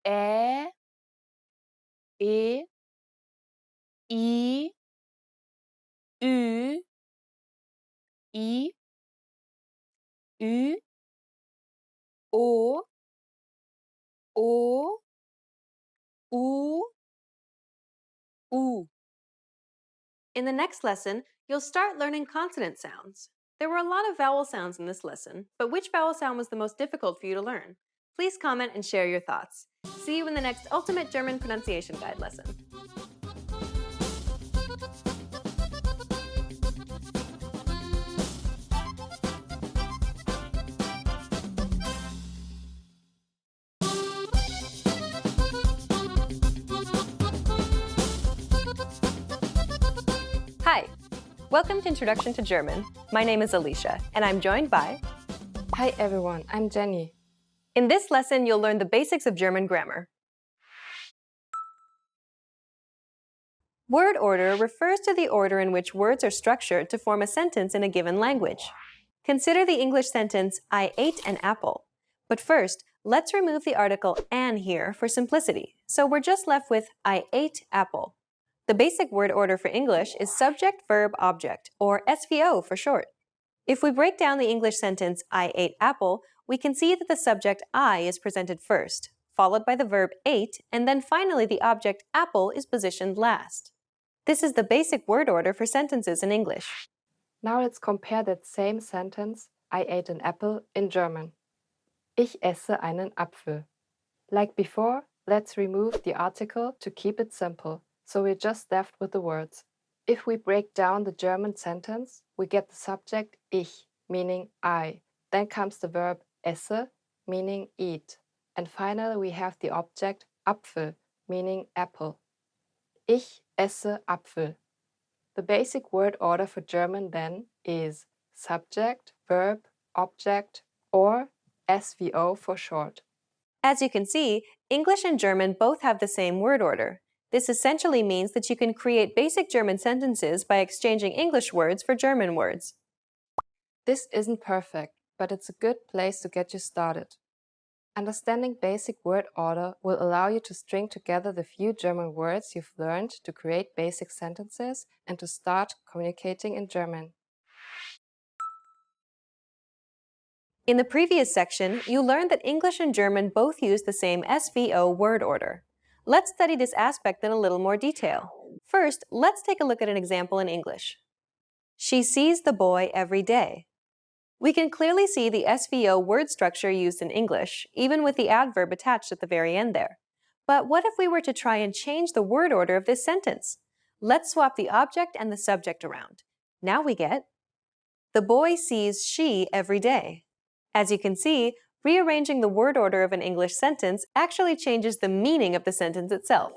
Ä, E, I, Ü, I, Ü, O, O, U, U. In the next lesson, you'll start learning consonant sounds. There were a lot of vowel sounds in this lesson, but which vowel sound was the most difficult for you to learn? Please comment and share your thoughts. See you in the next Ultimate German Pronunciation Guide lesson. Hi, welcome to Introduction to German. My name is Alicia, and I'm joined by... Hi everyone, I'm Jenny. In this lesson, you'll learn the basics of German grammar. Word order refers to the order in which words are structured to form a sentence in a given language. Consider the English sentence, I ate an apple. But first, let's remove the article an here for simplicity, so we're just left with I ate apple. The basic word order for English is subject, verb, object, or SVO for short. If we break down the English sentence, I ate apple, we can see that the subject I is presented first, followed by the verb ate, and then finally the object apple is positioned last. This is the basic word order for sentences in English. Now let's compare that same sentence, I ate an apple, in German. Ich esse einen Apfel. Like before, let's remove the article to keep it simple, so we're just left with the words. If we break down the German sentence, we get the subject ich, meaning I. Then comes the verb esse, meaning eat. And finally we have the object Apfel, meaning apple. Ich esse Apfel. The basic word order for German then is subject, verb, object, or SVO for short. As you can see, English and German both have the same word order. This essentially means that you can create basic German sentences by exchanging English words for German words. This isn't perfect, but it's a good place to get you started. Understanding basic word order will allow you to string together the few German words you've learned to create basic sentences and to start communicating in German. In the previous section, you learned that English and German both use the same SVO word order. Let's study this aspect in a little more detail. First, let's take a look at an example in English. She sees the boy every day. We can clearly see the SVO word structure used in English, even with the adverb attached at the very end there. But what if we were to try and change the word order of this sentence? Let's swap the object and the subject around. Now we get, the boy sees she every day. As you can see, rearranging the word order of an English sentence actually changes the meaning of the sentence itself.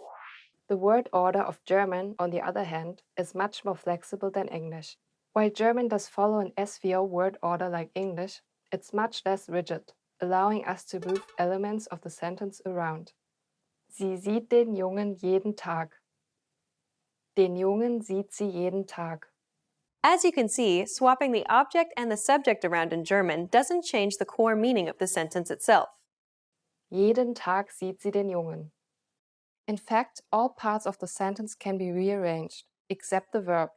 The word order of German, on the other hand, is much more flexible than English. While German does follow an SVO word order like English, it's much less rigid, allowing us to move elements of the sentence around. Sie sieht den Jungen jeden Tag. Den Jungen sieht sie jeden Tag. As you can see, swapping the object and the subject around in German doesn't change the core meaning of the sentence itself. Jeden Tag sieht sie den Jungen. In fact, all parts of the sentence can be rearranged, except the verb.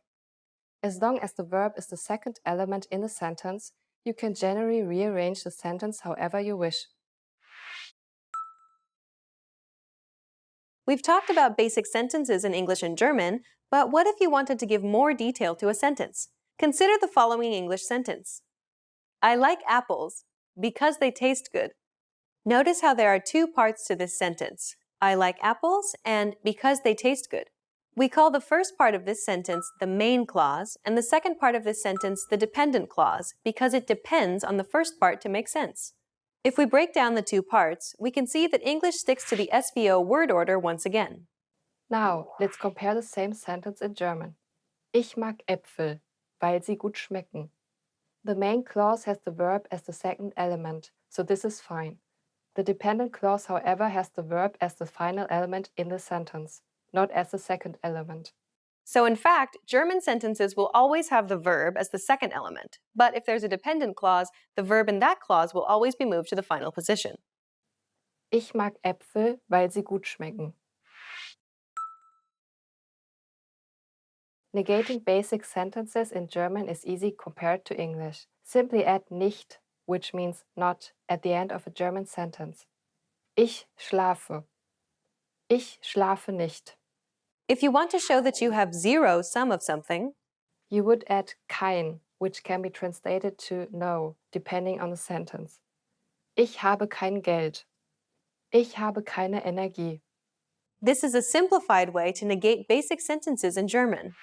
As long as the verb is the second element in the sentence, you can generally rearrange the sentence however you wish. We've talked about basic sentences in English and German, but what if you wanted to give more detail to a sentence? Consider the following English sentence. I like apples because they taste good. Notice how there are two parts to this sentence. I like apples and because they taste good. We call the first part of this sentence the main clause and the second part of this sentence the dependent clause because it depends on the first part to make sense. If we break down the two parts, we can see that English sticks to the SVO word order once again. Now, let's compare the same sentence in German. Ich mag Äpfel, weil sie gut schmecken. The main clause has the verb as the second element, so this is fine. The dependent clause, however, has the verb as the final element in the sentence, not as the second element. So in fact, German sentences will always have the verb as the second element, but if there's a dependent clause, the verb in that clause will always be moved to the final position. Ich mag Äpfel, weil sie gut schmecken. Negating basic sentences in German is easy compared to English. Simply add nicht, which means not, at the end of a German sentence. Ich schlafe. Ich schlafe nicht. If you want to show that you have zero sum of something, you would add kein, which can be translated to no, depending on the sentence. Ich habe kein Geld. Ich habe keine Energie. This is a simplified way to negate basic sentences in German.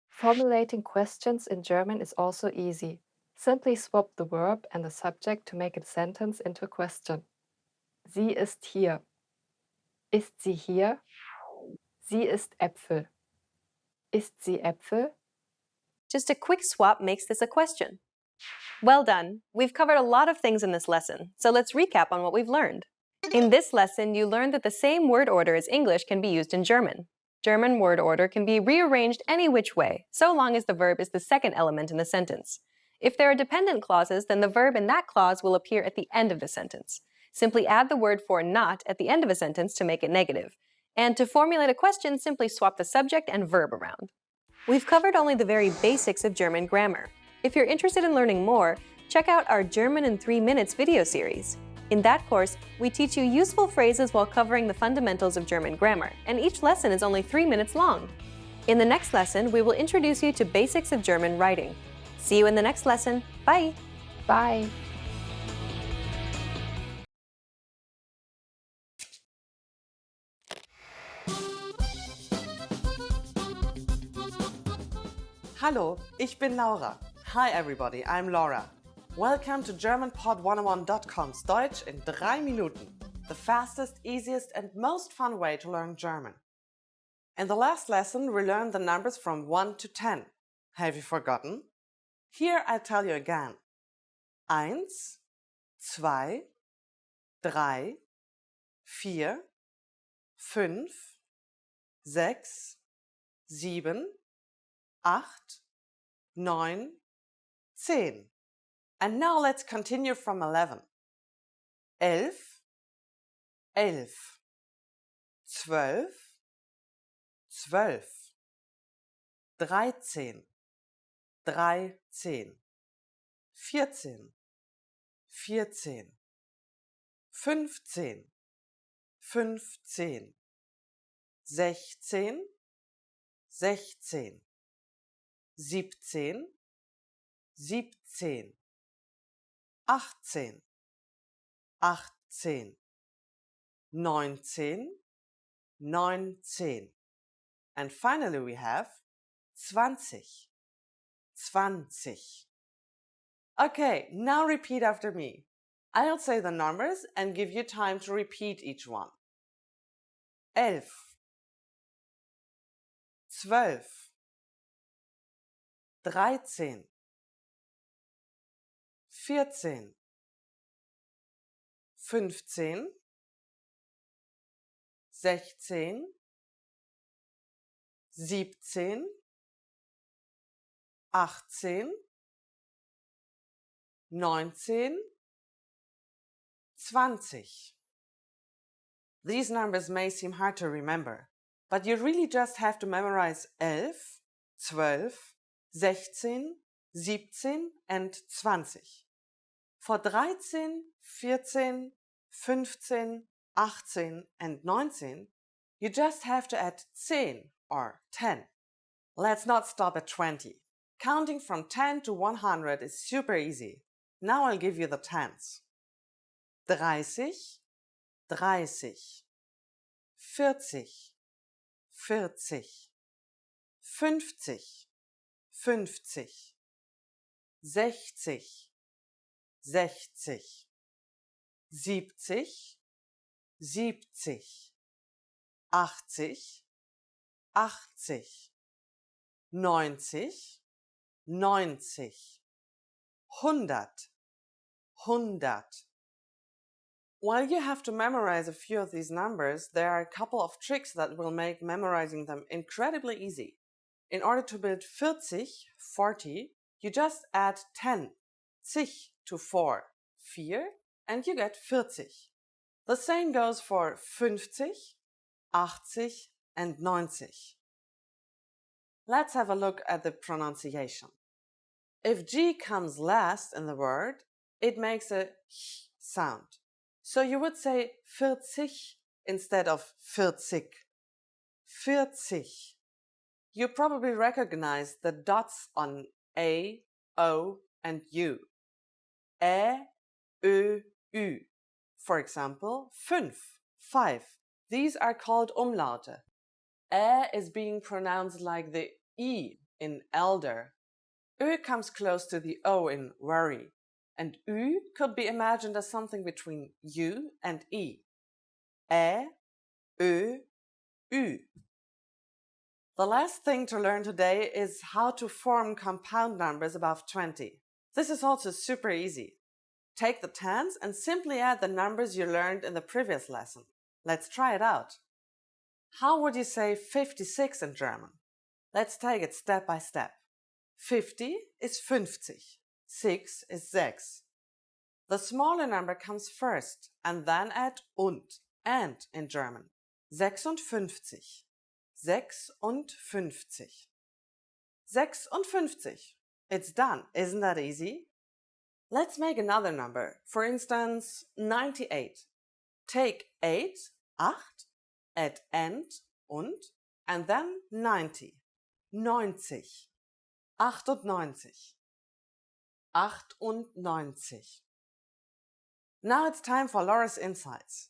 Formulating questions in German is also easy. Simply swap the verb and the subject to make a sentence into a question. Sie ist hier. Ist sie hier? Sie isst Äpfel. Isst sie Äpfel? Just a quick swap makes this a question. Well done! We've covered a lot of things in this lesson, so let's recap on what we've learned. In this lesson, you learned that the same word order as English can be used in German. German word order can be rearranged any which way, so long as the verb is the second element in the sentence. If there are dependent clauses, then the verb in that clause will appear at the end of the sentence. Simply add the word for not at the end of a sentence to make it negative. And to formulate a question, simply swap the subject and verb around. We've covered only the very basics of German grammar. If you're interested in learning more, check out our German in 3 Minutes video series. In that course, we teach you useful phrases while covering the fundamentals of German grammar, and each lesson is only 3 minutes long. In the next lesson, we will introduce you to basics of German writing. See you in the next lesson. Bye! Bye! Hallo, ich bin Laura. Hi everybody, I'm Laura. Welcome to GermanPod101.com's Deutsch in 3 Minuten, the fastest, easiest and most fun way to learn German. In the last lesson, we learned the numbers from 1 to 10. Have you forgotten? Here I tell you again. 1, 2, 3, 4, 5, 6, 7, 8, 9, 10. And now let's continue from 11. 11, 11, 12, 12, 13, 13, 14, 14, 15, 15, 16, 16, 17, 17, 18, 18, 19, 19. And finally we have 20, 20. Okay, now repeat after me. I'll say the numbers and give you time to repeat each one. 11, 12, 13, 14, 15, 16, 17, 18, 19, 20. These numbers may seem hard to remember, but you really just have to memorize 11, 12, 16, 17 and 20. For 13, 14, 15, 18 and 19, you just have to add 10 or 10. Let's not stop at 20. Counting from 10 to 100 is super easy. Now I'll give you the tens. 30, 30, 40, 40, 50, 50, 60, 60, 70, 70, 80, 80, 90, 90, 100, 100. While you have to memorize a few of these numbers, there are a couple of tricks that will make memorizing them incredibly easy. In order to build 40, 40, you just add 10, sich to 4, 4, and you get 40. The same goes for 50, 80 and 90. Let's have a look at the pronunciation. If G comes last in the word, it makes a h sound. So you would say 40 instead of 40. 40. You probably recognize the dots on A, O and U. Ä, Ö, Ü. For example, 5, 5. These are called Umlaute. Ä is being pronounced like the E in elder. Ö comes close to the O in worry. And Ü could be imagined as something between U and E. Ä, Ö, Ü. The last thing to learn today is how to form compound numbers above 20. This is also super easy. Take the tens and simply add the numbers you learned in the previous lesson. Let's try it out. How would you say 56 in German? Let's take it step by step. 50 is 50. 6 is 6. The smaller number comes first and then add and in German. 56. 56. 56. It's done. Isn't that easy? Let's make another number. For instance, 98. Take 8, 8, add and then 90. 90. 98. 98. Now it's time for Laura's insights.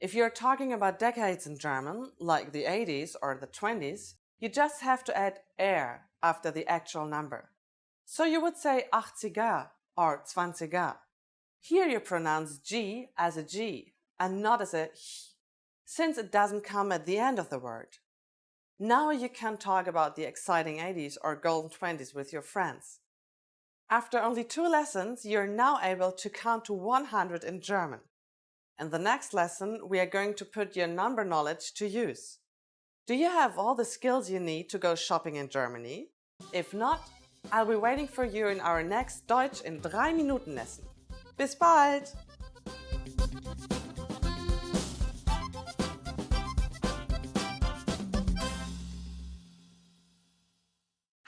If you're talking about decades in German, like the 80s or the 20s, you just have to add er after the actual number. So you would say 80er or 20er. Here you pronounce G as a G and not as a h, since it doesn't come at the end of the word. Now you can talk about the exciting 80s or golden 20s with your friends. After only 2 lessons, you're now able to count to 100 in German. In the next lesson, we are going to put your number knowledge to use. Do you have all the skills you need to go shopping in Germany? If not, I'll be waiting for you in our next Deutsch in 3 Minuten Lesson. Bis bald!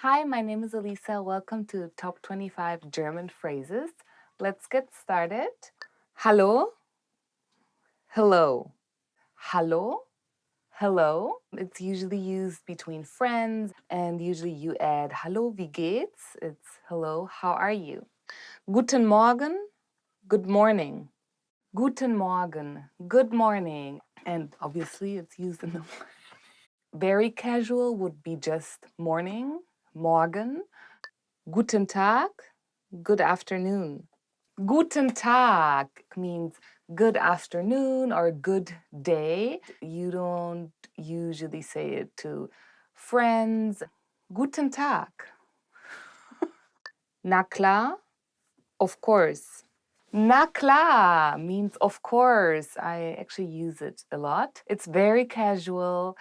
Hi, my name is Elisa. Welcome to Top 25 German Phrases. Let's get started. Hallo, hello. Hallo, hello. It's usually used between friends, and usually you add Hallo, wie geht's? It's hello, how are you? Guten Morgen, good morning. Guten Morgen, good morning. And obviously it's used in the very casual would be just morning, morgen. Guten Tag, good afternoon. Guten Tag means good afternoon or good day. You don't usually say it to friends. Guten Tag. Na klar, of course. Na klar means of course. I actually use it a lot. It's very casual.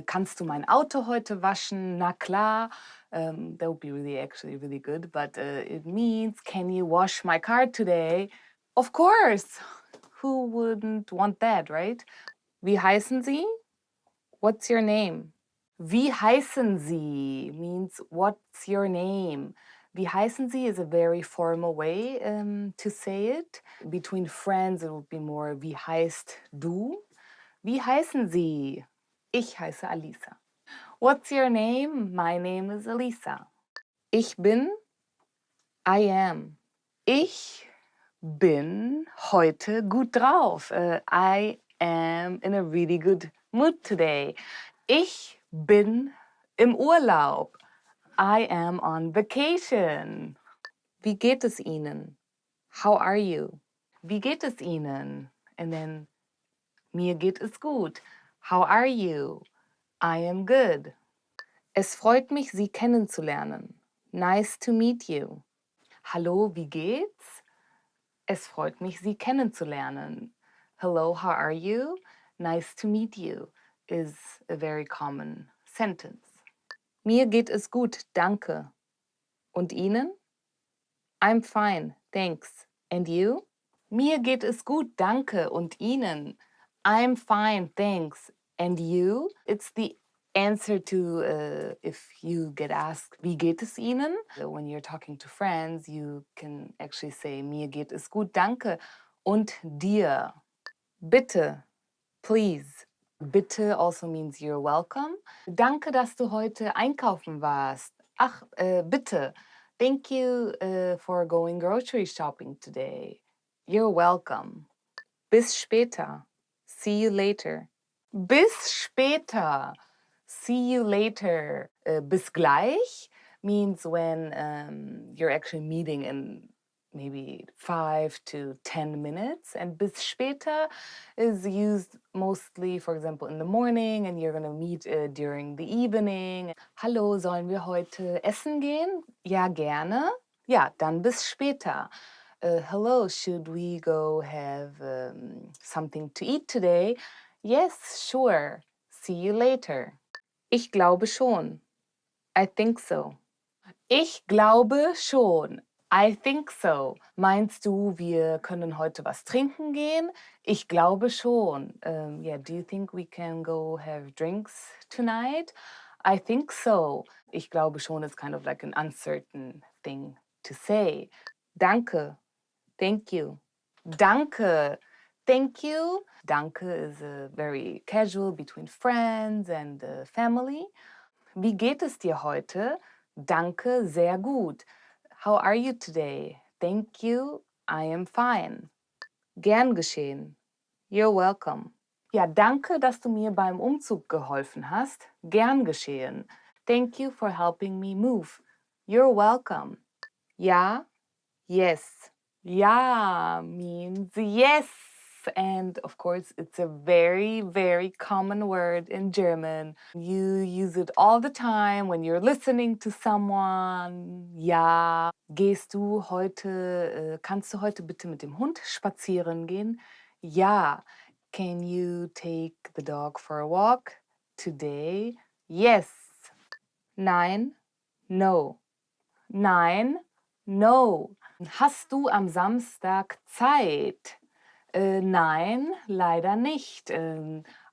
Kannst du mein Auto heute waschen? Na klar. That would be really good. But it means, can you wash my car today? Of course. Who wouldn't want that, right? Wie heißen Sie? What's your name? Wie heißen Sie means what's your name? Wie heißen Sie is a very formal way to say it. Between friends, it would be more wie heißt du? Wie heißen Sie? Ich heiße Alisa. What's your name? My name is Alisa. Ich bin. I am. Ich bin heute gut drauf. I am in a really good mood today. Ich bin im Urlaub. I am on vacation. Wie geht es Ihnen? How are you? Wie geht es Ihnen? And then, mir geht es gut. How are you? I am good. Es freut mich, Sie kennenzulernen. Nice to meet you. Hallo, wie geht's? Es freut mich, Sie kennenzulernen. Hello, how are you? Nice to meet you is a very common sentence. Mir geht es gut, danke. Und Ihnen? I'm fine, thanks. And you? Mir geht es gut, danke. Und Ihnen? I'm fine, thanks. And you? It's the answer to if you get asked, wie geht es Ihnen? When you're talking to friends, you can actually say, mir geht es gut, danke. Und dir? Bitte, please. Bitte also means you're welcome. Danke, dass du heute einkaufen warst. Ach, bitte. Thank you for going grocery shopping today. You're welcome. Bis später. See you later. Bis später. See you later. Bis gleich means when you're actually meeting in maybe 5 to 10 minutes. And bis später is used mostly, for example, in the morning, and you're going to meet during the evening. Hallo, sollen wir heute essen gehen? Ja, gerne. Ja, dann bis später. Hello, should we go have something to eat today? Yes, sure. See you later. Ich glaube schon. I think so. Ich glaube schon. I think so. Meinst du, wir können heute was trinken gehen? Ich glaube schon. Yeah, do you think we can go have drinks tonight? I think so. Ich glaube schon is kind of like an uncertain thing to say. Danke. Thank you. Danke. Thank you. Danke is very casual between friends and family. Wie geht es dir heute? Danke, sehr gut. How are you today? Thank you, I am fine. Gern geschehen. You're welcome. Ja, danke, dass du mir beim Umzug geholfen hast. Gern geschehen. Thank you for helping me move. You're welcome. Ja, yes. Ja means yes. and of course, it's a very, very common word in German. You use it all the time when you're listening to someone. Ja, kannst du heute bitte mit dem Hund spazieren gehen? Ja. Can you take the dog for a walk today? Yes. Nein, no. Nein, no. Hast du am Samstag Zeit? Nein, leider nicht.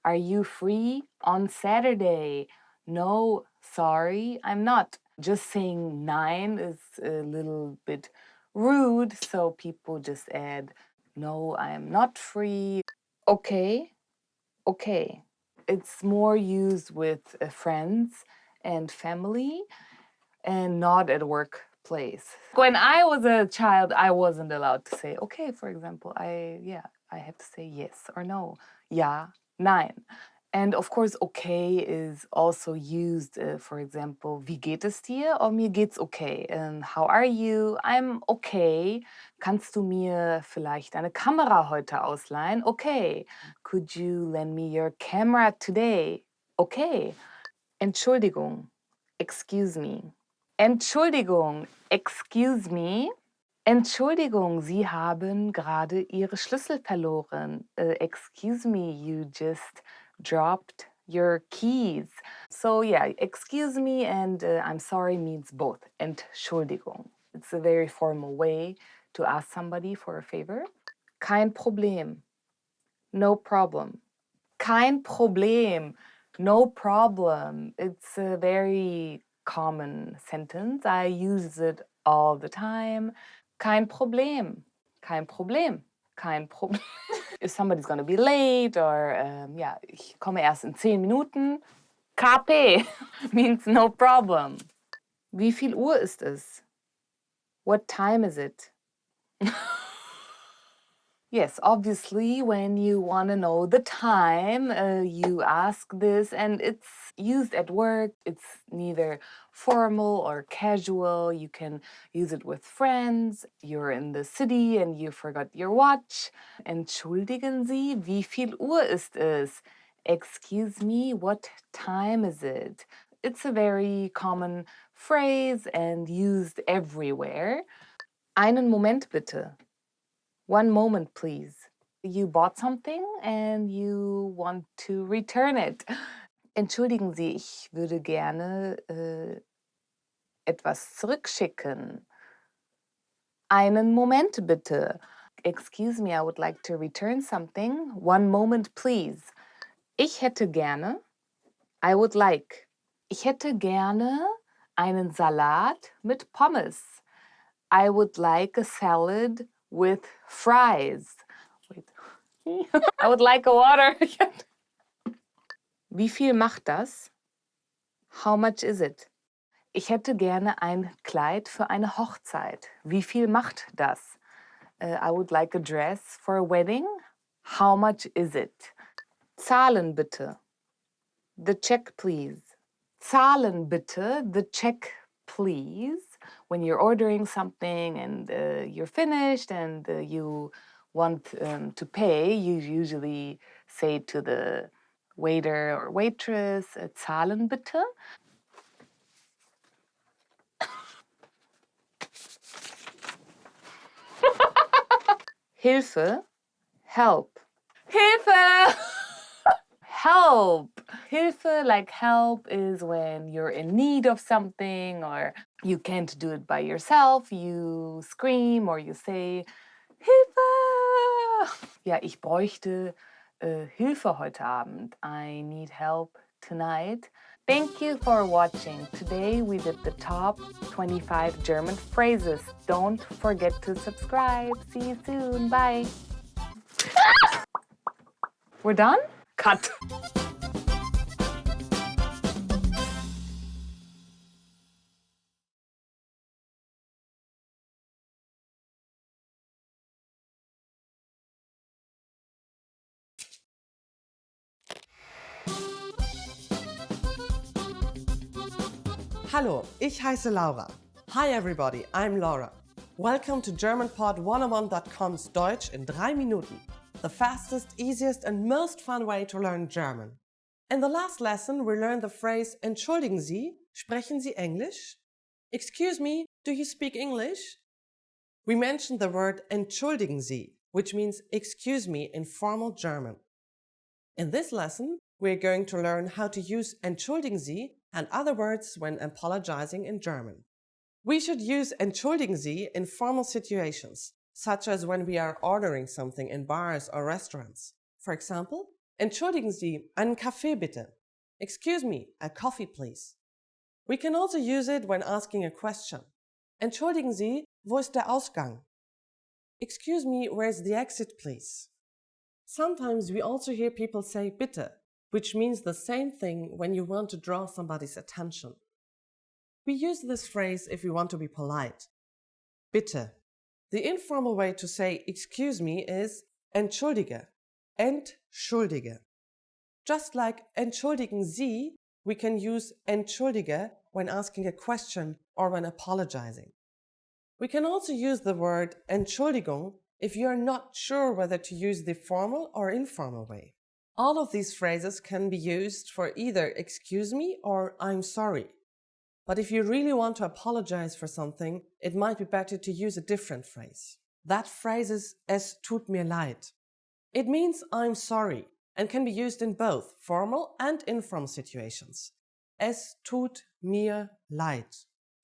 Are you free on Saturday? No, sorry, I'm not. Just saying nein is a little bit rude, so people just add, no, I'm not free. Okay, okay. It's more used with friends and family and not at workplace. When I was a child, I wasn't allowed to say okay, for example. I had to say yes or no. Ja, nein. And of course, okay is also used, for example, wie geht es dir? Or mir geht's okay. How are you? I'm okay. Kannst du mir vielleicht eine Kamera heute ausleihen? Okay. Could you lend me your camera today? Okay. Entschuldigung. Excuse me. Entschuldigung, excuse me. Entschuldigung, Sie haben gerade Ihre Schlüssel verloren. Excuse me, you just dropped your keys. So yeah, excuse me and I'm sorry means both. Entschuldigung. It's a very formal way to ask somebody for a favor. Kein Problem. No problem. Kein Problem. No problem. It's a very common sentence. I use it all the time. Kein Problem. Kein Problem. Kein Problem. If somebody's gonna be late or ich komme erst in 10 Minuten. KP means no problem. Wie viel Uhr ist es? What time is it? Yes, obviously, when you want to know the time, you ask this, and it's used at work. It's neither formal or casual. You can use it with friends. You're in the city and you forgot your watch. Entschuldigen Sie, wie viel Uhr ist es? Excuse me, what time is it? It's a very common phrase and used everywhere. Einen Moment bitte. One moment, please. You bought something and you want to return it. Entschuldigen Sie, ich würde gerne etwas zurückschicken. Einen Moment bitte. Excuse me, I would like to return something. One moment, please. Ich hätte gerne. I would like. Ich hätte gerne einen Salat mit Pommes. I would like a salad with fries. Wait. I would like a water. Wie viel macht das? How much is it? Ich hätte gerne ein Kleid für eine Hochzeit. Wie viel macht das? I would like a dress for a wedding. How much is it? Zahlen bitte. The check, please. Zahlen bitte. The check, please. When you're ordering something and you're finished and you want to pay, you usually say to the waiter or waitress, zahlen bitte. Hilfe, help. Hilfe! Help! Hilfe, like help, is when you're in need of something or you can't do it by yourself. You scream or you say, Hilfe! Ja, ich bräuchte Hilfe heute Abend. I need help tonight. Thank you for watching. Today we did the top 25 German phrases. Don't forget to subscribe. See you soon. Bye. We're done? Cut. Hallo, ich heiße Laura. Hi everybody, I'm Laura. Welcome to GermanPod101.com's Deutsch in 3 Minuten. the fastest, easiest and most fun way to learn German. In the last lesson, we learned the phrase Entschuldigen Sie, sprechen Sie Englisch? Excuse me, do you speak English? We mentioned the word Entschuldigen Sie, which means excuse me in formal German. In this lesson, we're going to learn how to use Entschuldigen Sie and other words when apologizing in German. We should use Entschuldigen Sie in formal situations, such as when we are ordering something in bars or restaurants. For example, Entschuldigen Sie, einen Kaffee bitte. Excuse me, a coffee please. We can also use it when asking a question. Entschuldigen Sie, wo ist der Ausgang? Excuse me, where's the exit please? Sometimes we also hear people say bitte, which means the same thing when you want to draw somebody's attention. We use this phrase if we want to be polite. Bitte. The informal way to say excuse me is entschuldige. Entschuldige. Just like entschuldigen Sie, we can use entschuldige when asking a question or when apologizing. We can also use the word Entschuldigung if you are not sure whether to use the formal or informal way. All of these phrases can be used for either excuse me or I'm sorry. But if you really want to apologize for something, it might be better to use a different phrase. That phrase is es tut mir leid. It means I'm sorry and can be used in both formal and informal situations. Es tut mir leid.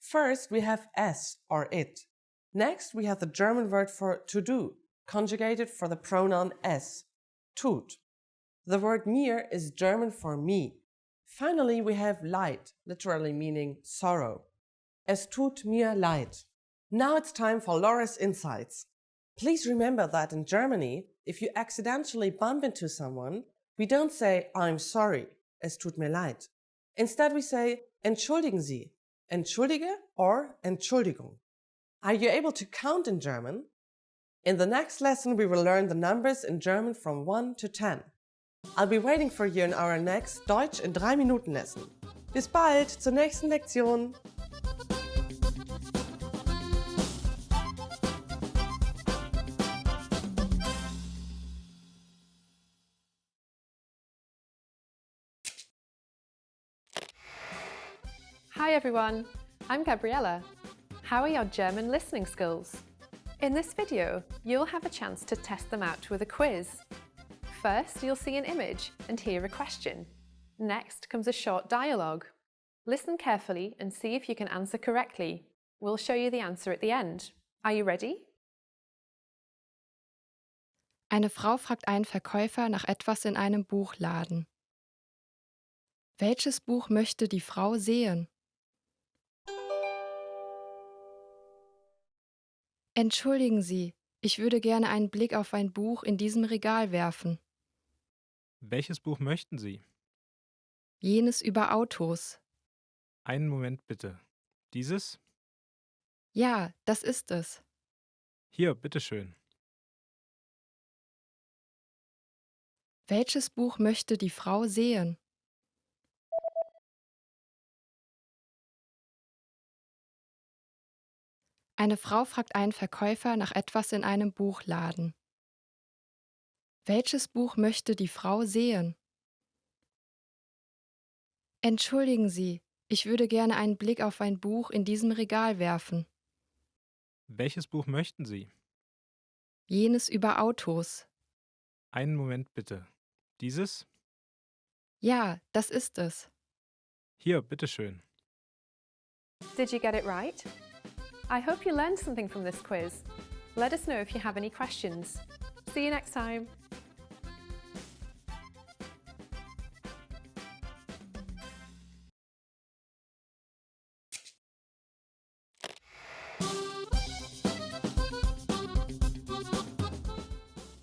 First, we have es or it. Next, we have the German word for to do, conjugated for the pronoun es, tut. The word mir is German for me. Finally, we have leid, literally meaning sorrow. Es tut mir leid. Now it's time for Laura's insights. Please remember that in Germany, if you accidentally bump into someone, we don't say I'm sorry, es tut mir leid. Instead, we say entschuldigen Sie, entschuldige or Entschuldigung. Are you able to count in German? In the next lesson, we will learn the numbers in German from 1 to 10. I'll be waiting for you in our next Deutsch in 3 Minuten lesson. Bis bald zur nächsten Lektion. Hi everyone, I'm Gabriella. How are your German listening skills? In this video, you'll have a chance to test them out with a quiz. First, you'll see an image and hear a question. Next comes a short dialogue. Listen carefully and see if you can answer correctly. We'll show you the answer at the end. Are you ready? Eine Frau fragt einen Verkäufer nach etwas in einem Buchladen. Welches Buch möchte die Frau sehen? Entschuldigen Sie, ich würde gerne einen Blick auf ein Buch in diesem Regal werfen. Welches Buch möchten Sie? Jenes über Autos. Einen Moment bitte. Dieses? Ja, das ist es. Hier, bitteschön. Welches Buch möchte die Frau sehen? Eine Frau fragt einen Verkäufer nach etwas in einem Buchladen. Welches Buch möchte die Frau sehen? Entschuldigen Sie, ich würde gerne einen Blick auf ein Buch in diesem Regal werfen. Welches Buch möchten Sie? Jenes über Autos. Einen Moment bitte. Dieses? Ja, das ist es. Hier, bitteschön. Did you get it right? I hope you learned something from this quiz. Let us know if you have any questions. See you next time.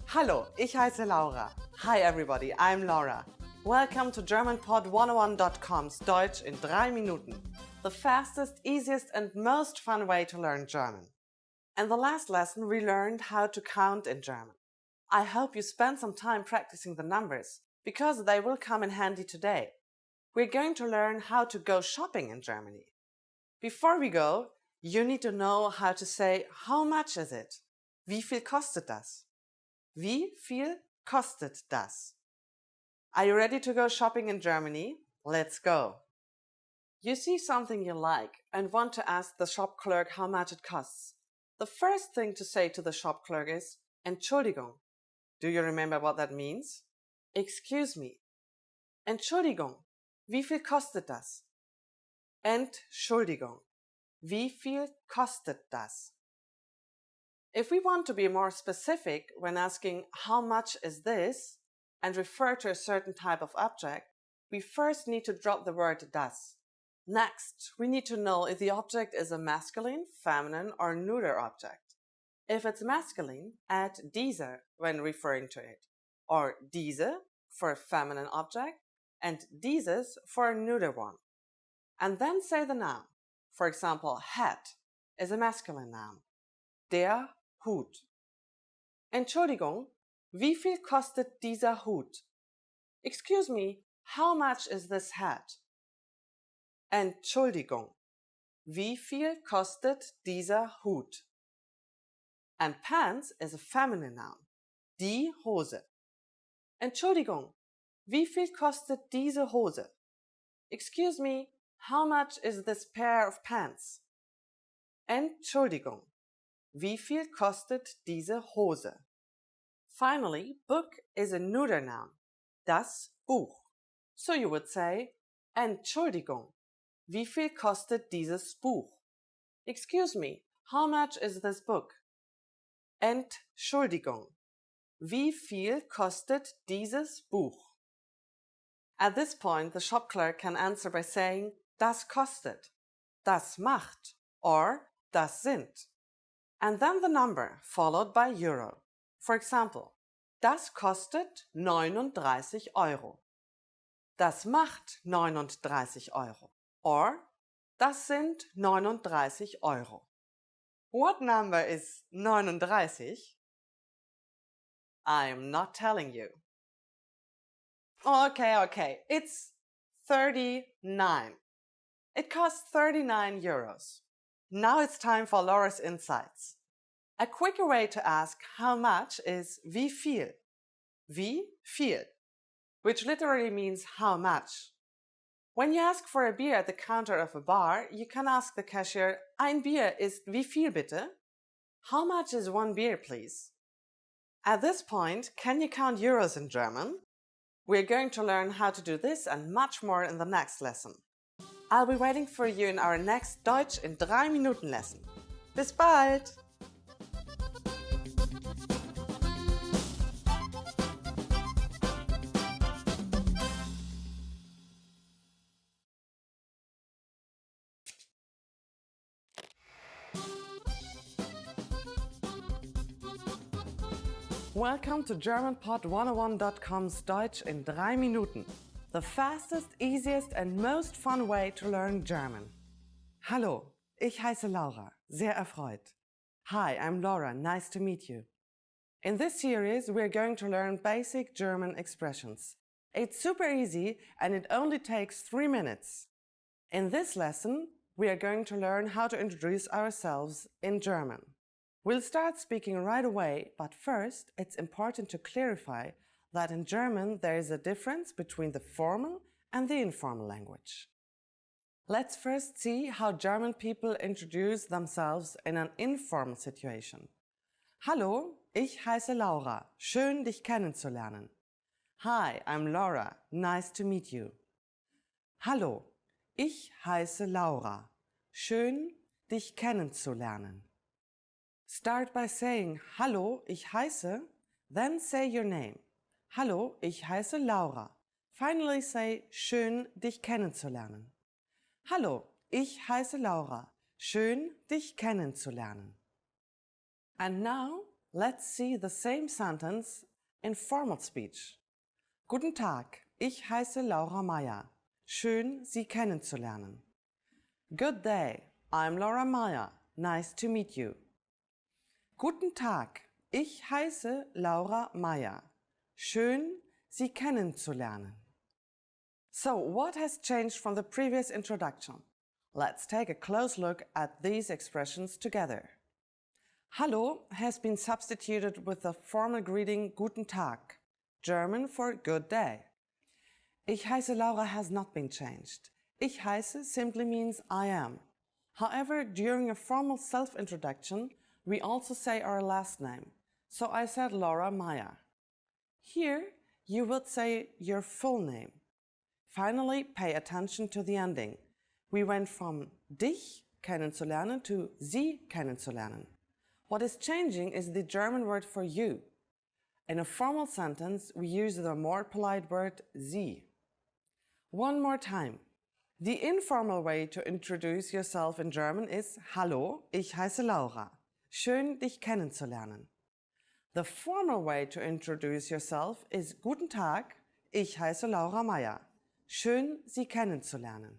Hallo, ich heiße Laura. Hi everybody, I'm Laura. Welcome to GermanPod101.com's Deutsch in 3 Minuten. The fastest, easiest and most fun way to learn German. In the last lesson we learned how to count in German. I hope you spend some time practicing the numbers, because they will come in handy today. We're going to learn how to go shopping in Germany. Before we go, you need to know how to say how much is it? Wie viel kostet das? Wie viel kostet das? Are you ready to go shopping in Germany? Let's go! You see something you like and want to ask the shop clerk how much it costs. The first thing to say to the shop clerk is Entschuldigung. Do you remember what that means? Excuse me. Entschuldigung, wie viel kostet das? Entschuldigung, wie viel kostet das? If we want to be more specific when asking how much is this and refer to a certain type of object, we first need to drop the word das. Next, we need to know if the object is a masculine, feminine, or neuter object. If it's masculine, add diese when referring to it, or diese for a feminine object, and dieses for a neuter one. And then say the noun. For example, hat is a masculine noun. Der Hut. Entschuldigung, wie viel kostet dieser Hut? Excuse me, how much is this hat? Entschuldigung, wie viel kostet dieser Hut? And pants is a feminine noun. Die Hose. Entschuldigung, wie viel kostet diese Hose? Excuse me, how much is this pair of pants? Entschuldigung, wie viel kostet diese Hose? Finally, book is a neuter noun. Das Buch. So you would say, Entschuldigung, wie viel kostet dieses Buch? Excuse me, how much is this book? Entschuldigung, wie viel kostet dieses Buch? At this point, the shop clerk can answer by saying, das kostet, das macht, or das sind. And then the number, followed by euro. For example, das kostet 39 Euro. Das macht 39 Euro. Or, das sind 39 Euro. What number is 39? I'm not telling you. Okay, it's 39. It costs 39 euros. Now it's time for Laura's insights. A quicker way to ask how much is wie viel. Wie viel, which literally means how much. When you ask for a beer at the counter of a bar, you can ask the cashier, ein Bier ist wie viel bitte? How much is one beer, please? At this point, can you count euros in German? We're going to learn how to do this and much more in the next lesson. I'll be waiting for you in our next Deutsch in 3 Minuten lesson. Bis bald! Welcome to GermanPod101.com's Deutsch in 3 Minuten, the fastest, easiest and most fun way to learn German. Hallo, ich heiße Laura, sehr erfreut. Hi, I'm Laura, nice to meet you. In this series, we're going to learn basic German expressions. It's super easy and it only takes 3 minutes. In this lesson, we are going to learn how to introduce ourselves in German. We'll start speaking right away, but first it's important to clarify that in German there is a difference between the formal and the informal language. Let's first see how German people introduce themselves in an informal situation. Hallo, ich heiße Laura. Schön, dich kennenzulernen. Hi, I'm Laura. Nice to meet you. Hallo, ich heiße Laura. Schön, dich kennenzulernen. Start by saying, Hallo, ich heiße, then say your name. Hallo, ich heiße Laura. Finally say, schön, dich kennenzulernen. Hallo, ich heiße Laura. Schön, dich kennenzulernen. And now, let's see the same sentence in formal speech. Guten Tag, ich heiße Laura Meyer. Schön, Sie kennenzulernen. Good day, I'm Laura Meyer. Nice to meet you. Guten Tag, ich heiße Laura Meyer. Schön, Sie kennenzulernen. So, what has changed from the previous introduction? Let's take a close look at these expressions together. Hallo has been substituted with the formal greeting Guten Tag. German for good day. Ich heiße Laura has not been changed. Ich heiße simply means I am. However, during a formal self-introduction, we also say our last name. So I said Laura Maya. Here, you would say your full name. Finally, pay attention to the ending. We went from dich kennenzulernen to Sie kennenzulernen. What is changing is the German word for you. In a formal sentence, we use the more polite word Sie. One more time. The informal way to introduce yourself in German is Hallo, ich heiße Laura. Schön, dich kennenzulernen. The formal way to introduce yourself is Guten Tag, ich heiße Laura Meier. Schön, Sie kennenzulernen.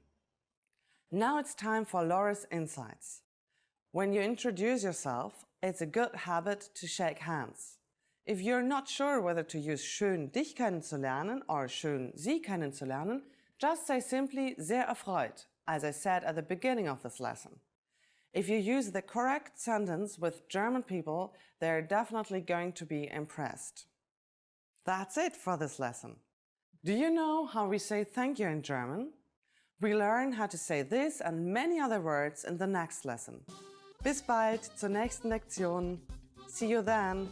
Now it's time for Laura's insights. When you introduce yourself, it's a good habit to shake hands. If you're not sure whether to use schön dich kennenzulernen or schön Sie kennenzulernen, just say simply sehr erfreut, as I said at the beginning of this lesson. If you use the correct sentence with German people, they're definitely going to be impressed. That's it for this lesson. Do you know how we say thank you in German? We learn how to say this and many other words in the next lesson. Bis bald zur nächsten Lektion. See you then.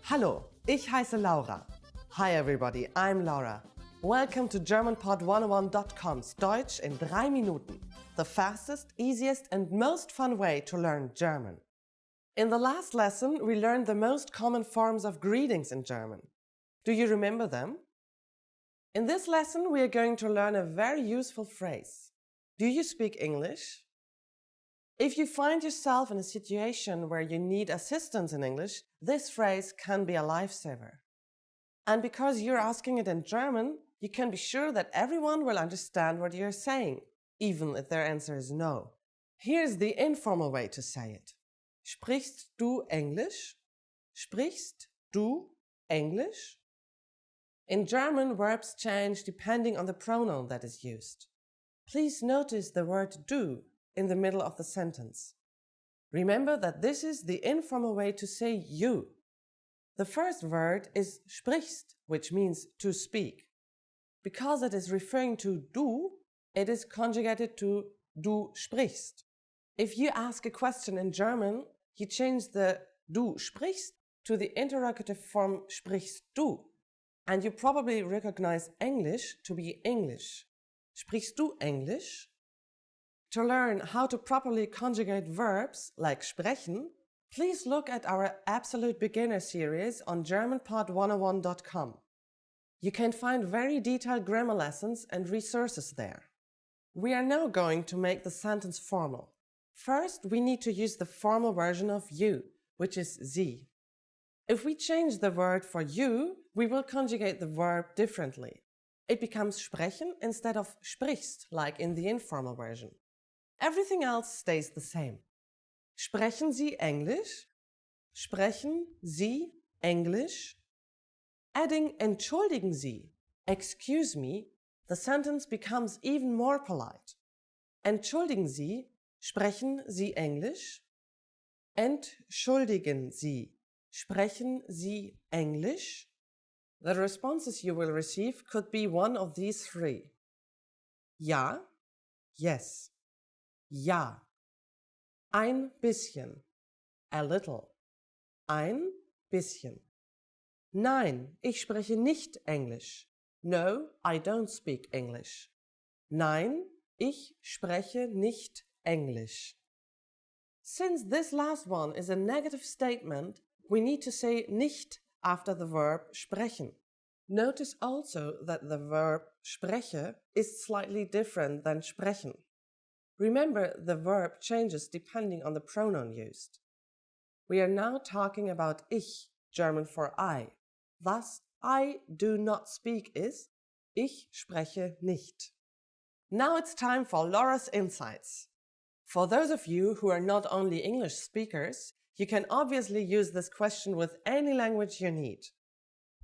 Hallo, ich heiße Laura. Hi everybody, I'm Laura. Welcome to GermanPod101.com's Deutsch in 3 Minuten, the fastest, easiest and most fun way to learn German. In the last lesson, we learned the most common forms of greetings in German. Do you remember them? In this lesson, we are going to learn a very useful phrase. Do you speak English? If you find yourself in a situation where you need assistance in English, this phrase can be a lifesaver. And because you're asking it in German, you can be sure that everyone will understand what you're saying, even if their answer is no. Here's the informal way to say it. Sprichst du Englisch? Sprichst du Englisch? In German, verbs change depending on the pronoun that is used. Please notice the word du in the middle of the sentence. Remember that this is the informal way to say you. The first word is sprichst, which means to speak. Because it is referring to du, it is conjugated to du sprichst. If you ask a question in German, you change the du sprichst to the interrogative form sprichst du, and you probably recognize English to be English. Sprichst du Englisch? To learn how to properly conjugate verbs like sprechen, please look at our Absolute Beginner series on GermanPod101.com. You can find very detailed grammar lessons and resources there. We are now going to make the sentence formal. First, we need to use the formal version of you, which is Sie. If we change the word for you, we will conjugate the verb differently. It becomes sprechen instead of sprichst, like in the informal version. Everything else stays the same. Sprechen Sie Englisch? Sprechen Sie Englisch? Adding entschuldigen Sie, excuse me, the sentence becomes even more polite. Entschuldigen Sie, sprechen Sie Englisch? Entschuldigen Sie, sprechen Sie Englisch? The responses you will receive could be one of these 3. Ja, yes. Ja. Ein bisschen. A little. Ein bisschen. Nein, ich spreche nicht Englisch. No, I don't speak English. Nein, ich spreche nicht Englisch. Since this last one is a negative statement, we need to say nicht after the verb sprechen. Notice also that the verb spreche is slightly different than sprechen. Remember, the verb changes depending on the pronoun used. We are now talking about ich, German for I. Thus, I do not speak is ich spreche nicht. Now it's time for Laura's insights. For those of you who are not only English speakers, you can obviously use this question with any language you need.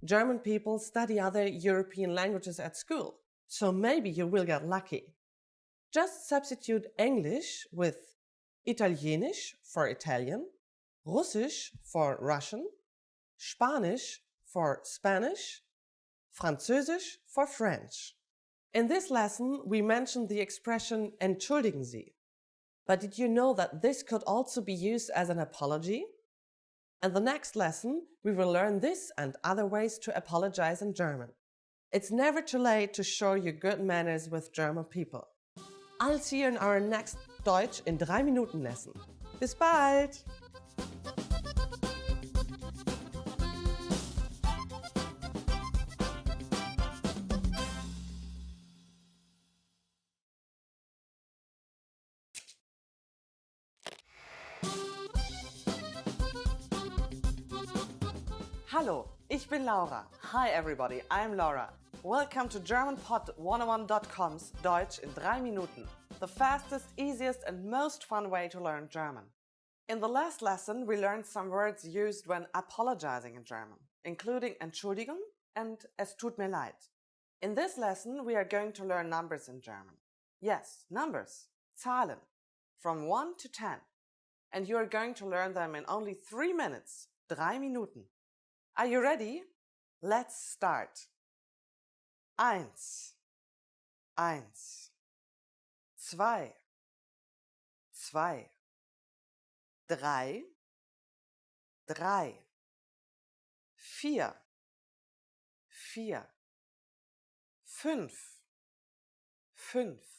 German people study other European languages at school, so maybe you will get lucky. Just substitute English with Italienisch for Italian, Russisch for Russian, Spanish for Spanish, Französisch for French. In this lesson, we mentioned the expression entschuldigen Sie. But did you know that this could also be used as an apology? In the next lesson, we will learn this and other ways to apologize in German. It's never too late to show your good manners with German people. I'll see you in our next Deutsch in 3 Minuten Lesson. Bis bald! Hallo, ich bin Laura. Hi everybody, I'm Laura. Welcome to GermanPod101.com's Deutsch in 3 Minuten, the fastest, easiest and most fun way to learn German. In the last lesson, we learned some words used when apologizing in German, including Entschuldigung and Es tut mir leid. In this lesson, we are going to learn numbers in German. Yes, numbers, Zahlen, from 1 to 10. And you are going to learn them in only 3 minutes, 3 Minuten. Are you ready? Let's start. 1, 1, 2, 2, 3, 3, 4, 4, 5, 5,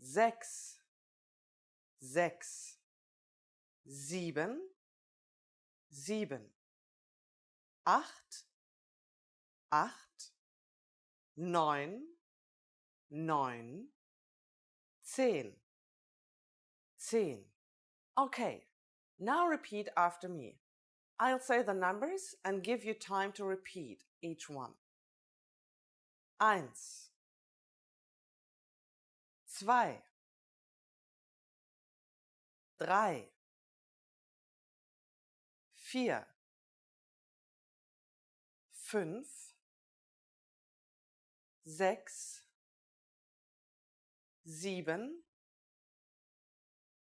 6, 6, 7, 7, 8, 8, 9, 9, 10, 10. Okay, now repeat after me. I'll say the numbers and give you time to repeat each one. 1, 2, 3, 4, 5, 6, 7,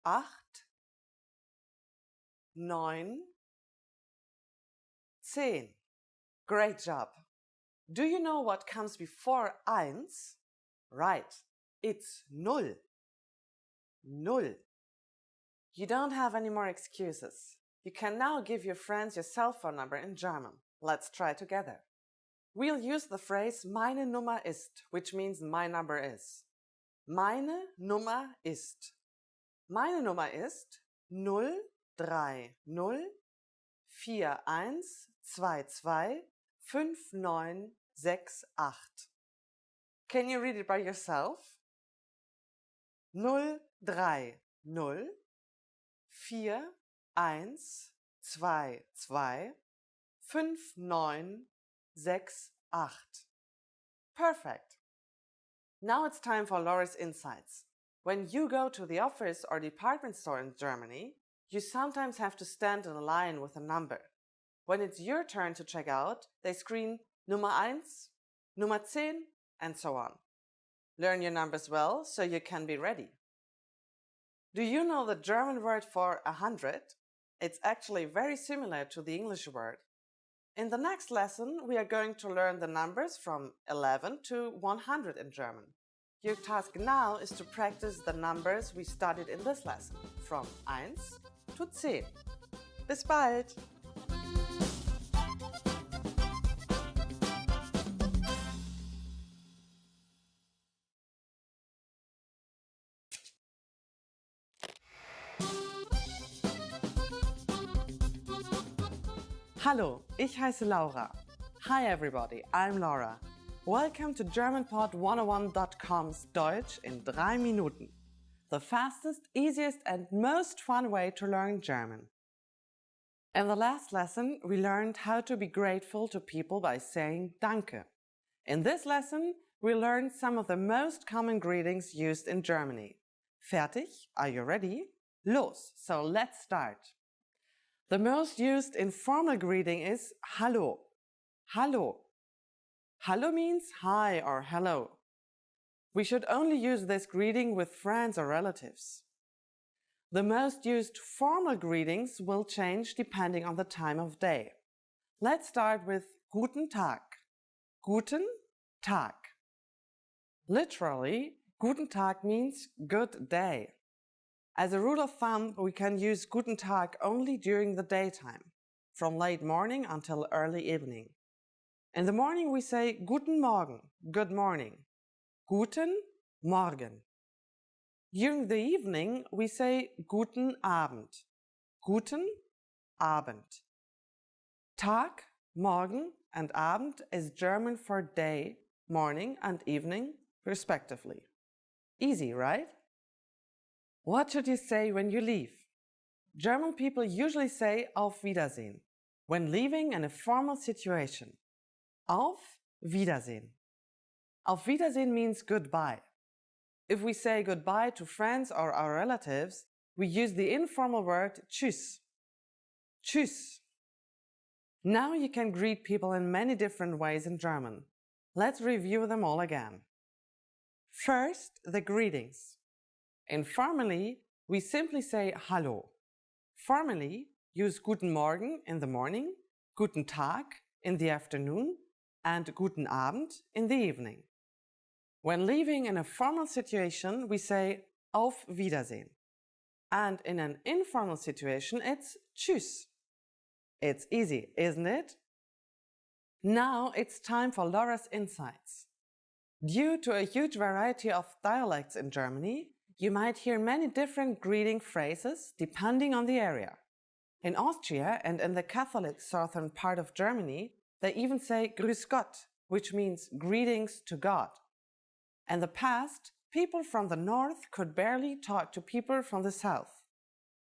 8, 9, 10. Great job! Do you know what comes before 1? Right, it's 0. 0. You don't have any more excuses. You can now give your friends your cell phone number in German. Let's try together. We'll use the phrase meine Nummer ist, which means my number is. Meine Nummer ist. Meine Nummer ist 030 4122 5968. Can you read it by yourself? 030 4122 5968. Perfect. Now it's time for Laura's insights. When you go to the office or department store in Germany, you sometimes have to stand in a line with a number. When it's your turn to check out, they scream Nummer 1, Nummer 10, and so on. Learn your numbers well so you can be ready. Do you know the German word for 100? It's actually very similar to the English word. In the next lesson, we are going to learn the numbers from 11 to 100 in German. Your task now is to practice the numbers we studied in this lesson, from 1 to 10. Bis bald! Hallo, ich heiße Laura. Hi everybody, I'm Laura. Welcome to GermanPod101.com's Deutsch in 3 Minuten. The fastest, easiest and most fun way to learn German. In the last lesson, we learned how to be grateful to people by saying Danke. In this lesson, we learned some of the most common greetings used in Germany. Fertig? Are you ready? Los! So let's start. The most used informal greeting is Hallo. Hallo. Hallo means hi or hello. We should only use this greeting with friends or relatives. The most used formal greetings will change depending on the time of day. Let's start with Guten Tag. Guten Tag. Literally, Guten Tag means good day. As a rule of thumb, we can use Guten Tag only during the daytime, from late morning until early evening. In the morning we say Guten Morgen, good morning. Guten Morgen. During the evening we say Guten Abend. Guten Abend. Tag, Morgen and Abend is German for day, morning and evening, respectively. Easy, right? What should you say when you leave? German people usually say Auf Wiedersehen when leaving in a formal situation. Auf Wiedersehen. Auf Wiedersehen means goodbye. If we say goodbye to friends or our relatives, we use the informal word Tschüss. Tschüss. Now you can greet people in many different ways in German. Let's review them all again. First, the greetings. Informally, we simply say Hallo. Formally, use Guten Morgen in the morning, Guten Tag in the afternoon, and Guten Abend in the evening. When leaving in a formal situation, we say Auf Wiedersehen. And in an informal situation, it's Tschüss. It's easy, isn't it? Now it's time for Laura's insights. Due to a huge variety of dialects in Germany, you might hear many different greeting phrases depending on the area. In Austria and in the Catholic southern part of Germany, they even say Grüß Gott, which means greetings to God. In the past, people from the north could barely talk to people from the south,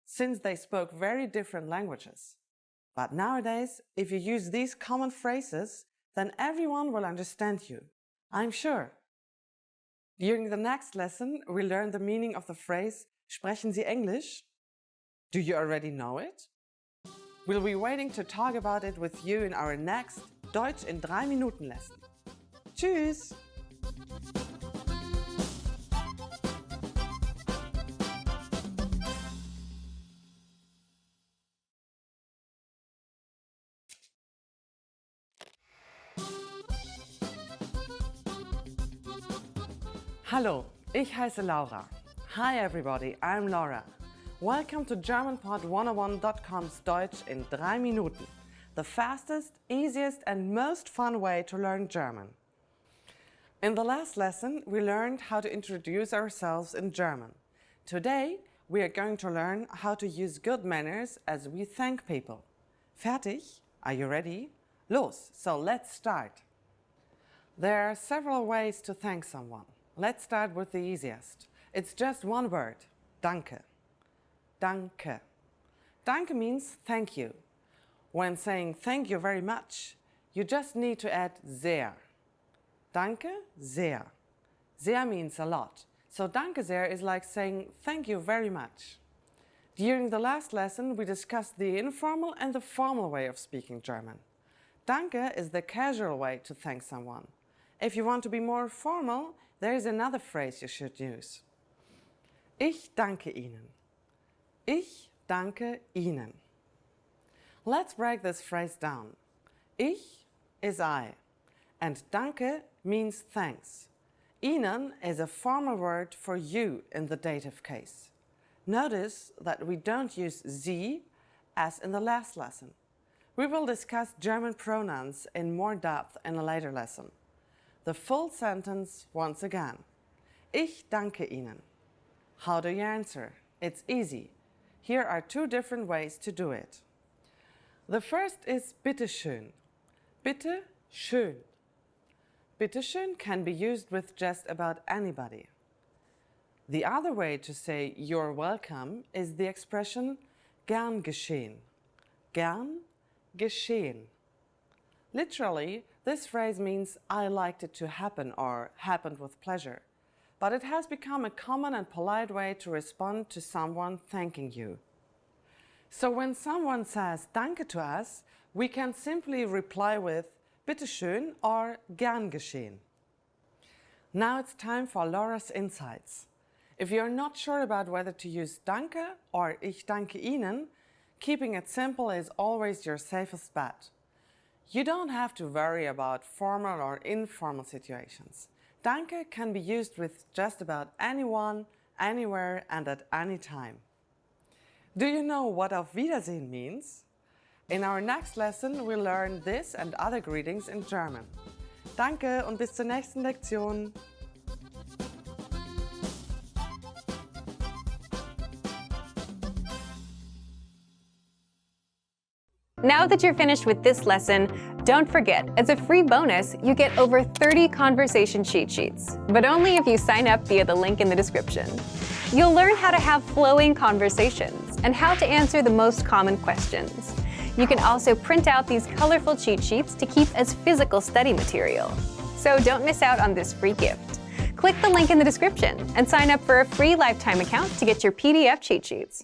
since they spoke very different languages. But nowadays, if you use these common phrases, then everyone will understand you, I'm sure. During the next lesson, we'll learn the meaning of the phrase Sprechen Sie Englisch? Do you already know it? We'll be waiting to talk about it with you in our next Deutsch in 3 Minuten lesson. Tschüss! Hallo, ich heiße Laura. Hi everybody, I'm Laura. Welcome to GermanPod101.com's Deutsch in 3 Minuten, the fastest, easiest and most fun way to learn German. In the last lesson, we learned how to introduce ourselves in German. Today, we are going to learn how to use good manners as we thank people. Fertig? Are you ready? Los, so let's start. There are several ways to thank someone. Let's start with the easiest. It's just one word, danke. Danke. Danke means thank you. When saying thank you very much, you just need to add sehr. Danke sehr. Sehr means a lot. So danke sehr is like saying thank you very much. During the last lesson, we discussed the informal and the formal way of speaking German. Danke is the casual way to thank someone. If you want to be more formal, there is another phrase you should use. Ich danke Ihnen. Ich danke Ihnen. Let's break this phrase down. Ich is I, and danke means thanks. Ihnen is a formal word for you in the dative case. Notice that we don't use Sie as in the last lesson. We will discuss German pronouns in more depth in a later lesson. The full sentence once again. Ich danke Ihnen. How do you answer? It's easy. Here are 2 different ways to do it. The first is bitte schön. Bitte schön. Bitte schön can be used with just about anybody. The other way to say you're welcome is the expression gern geschehen. Gern geschehen. Literally, this phrase means I liked it to happen or happened with pleasure. but it has become a common and polite way to respond to someone thanking you. So when someone says Danke to us, we can simply reply with Bitte schön or Gern geschehen. Now it's time for Laura's insights. If you're not sure about whether to use Danke or Ich danke Ihnen, keeping it simple is always your safest bet. You don't have to worry about formal or informal situations. Danke can be used with just about anyone, anywhere, and at any time. Do you know what Auf Wiedersehen means? In our next lesson, we'll learn this and other greetings in German. Danke und bis zur nächsten Lektion. Now that you're finished with this lesson, don't forget, as a free bonus, you get over 30 conversation cheat sheets, but only if you sign up via the link in the description. You'll learn how to have flowing conversations and how to answer the most common questions. You can also print out these colorful cheat sheets to keep as physical study material. So don't miss out on this free gift. Click the link in the description and sign up for a free lifetime account to get your PDF cheat sheets.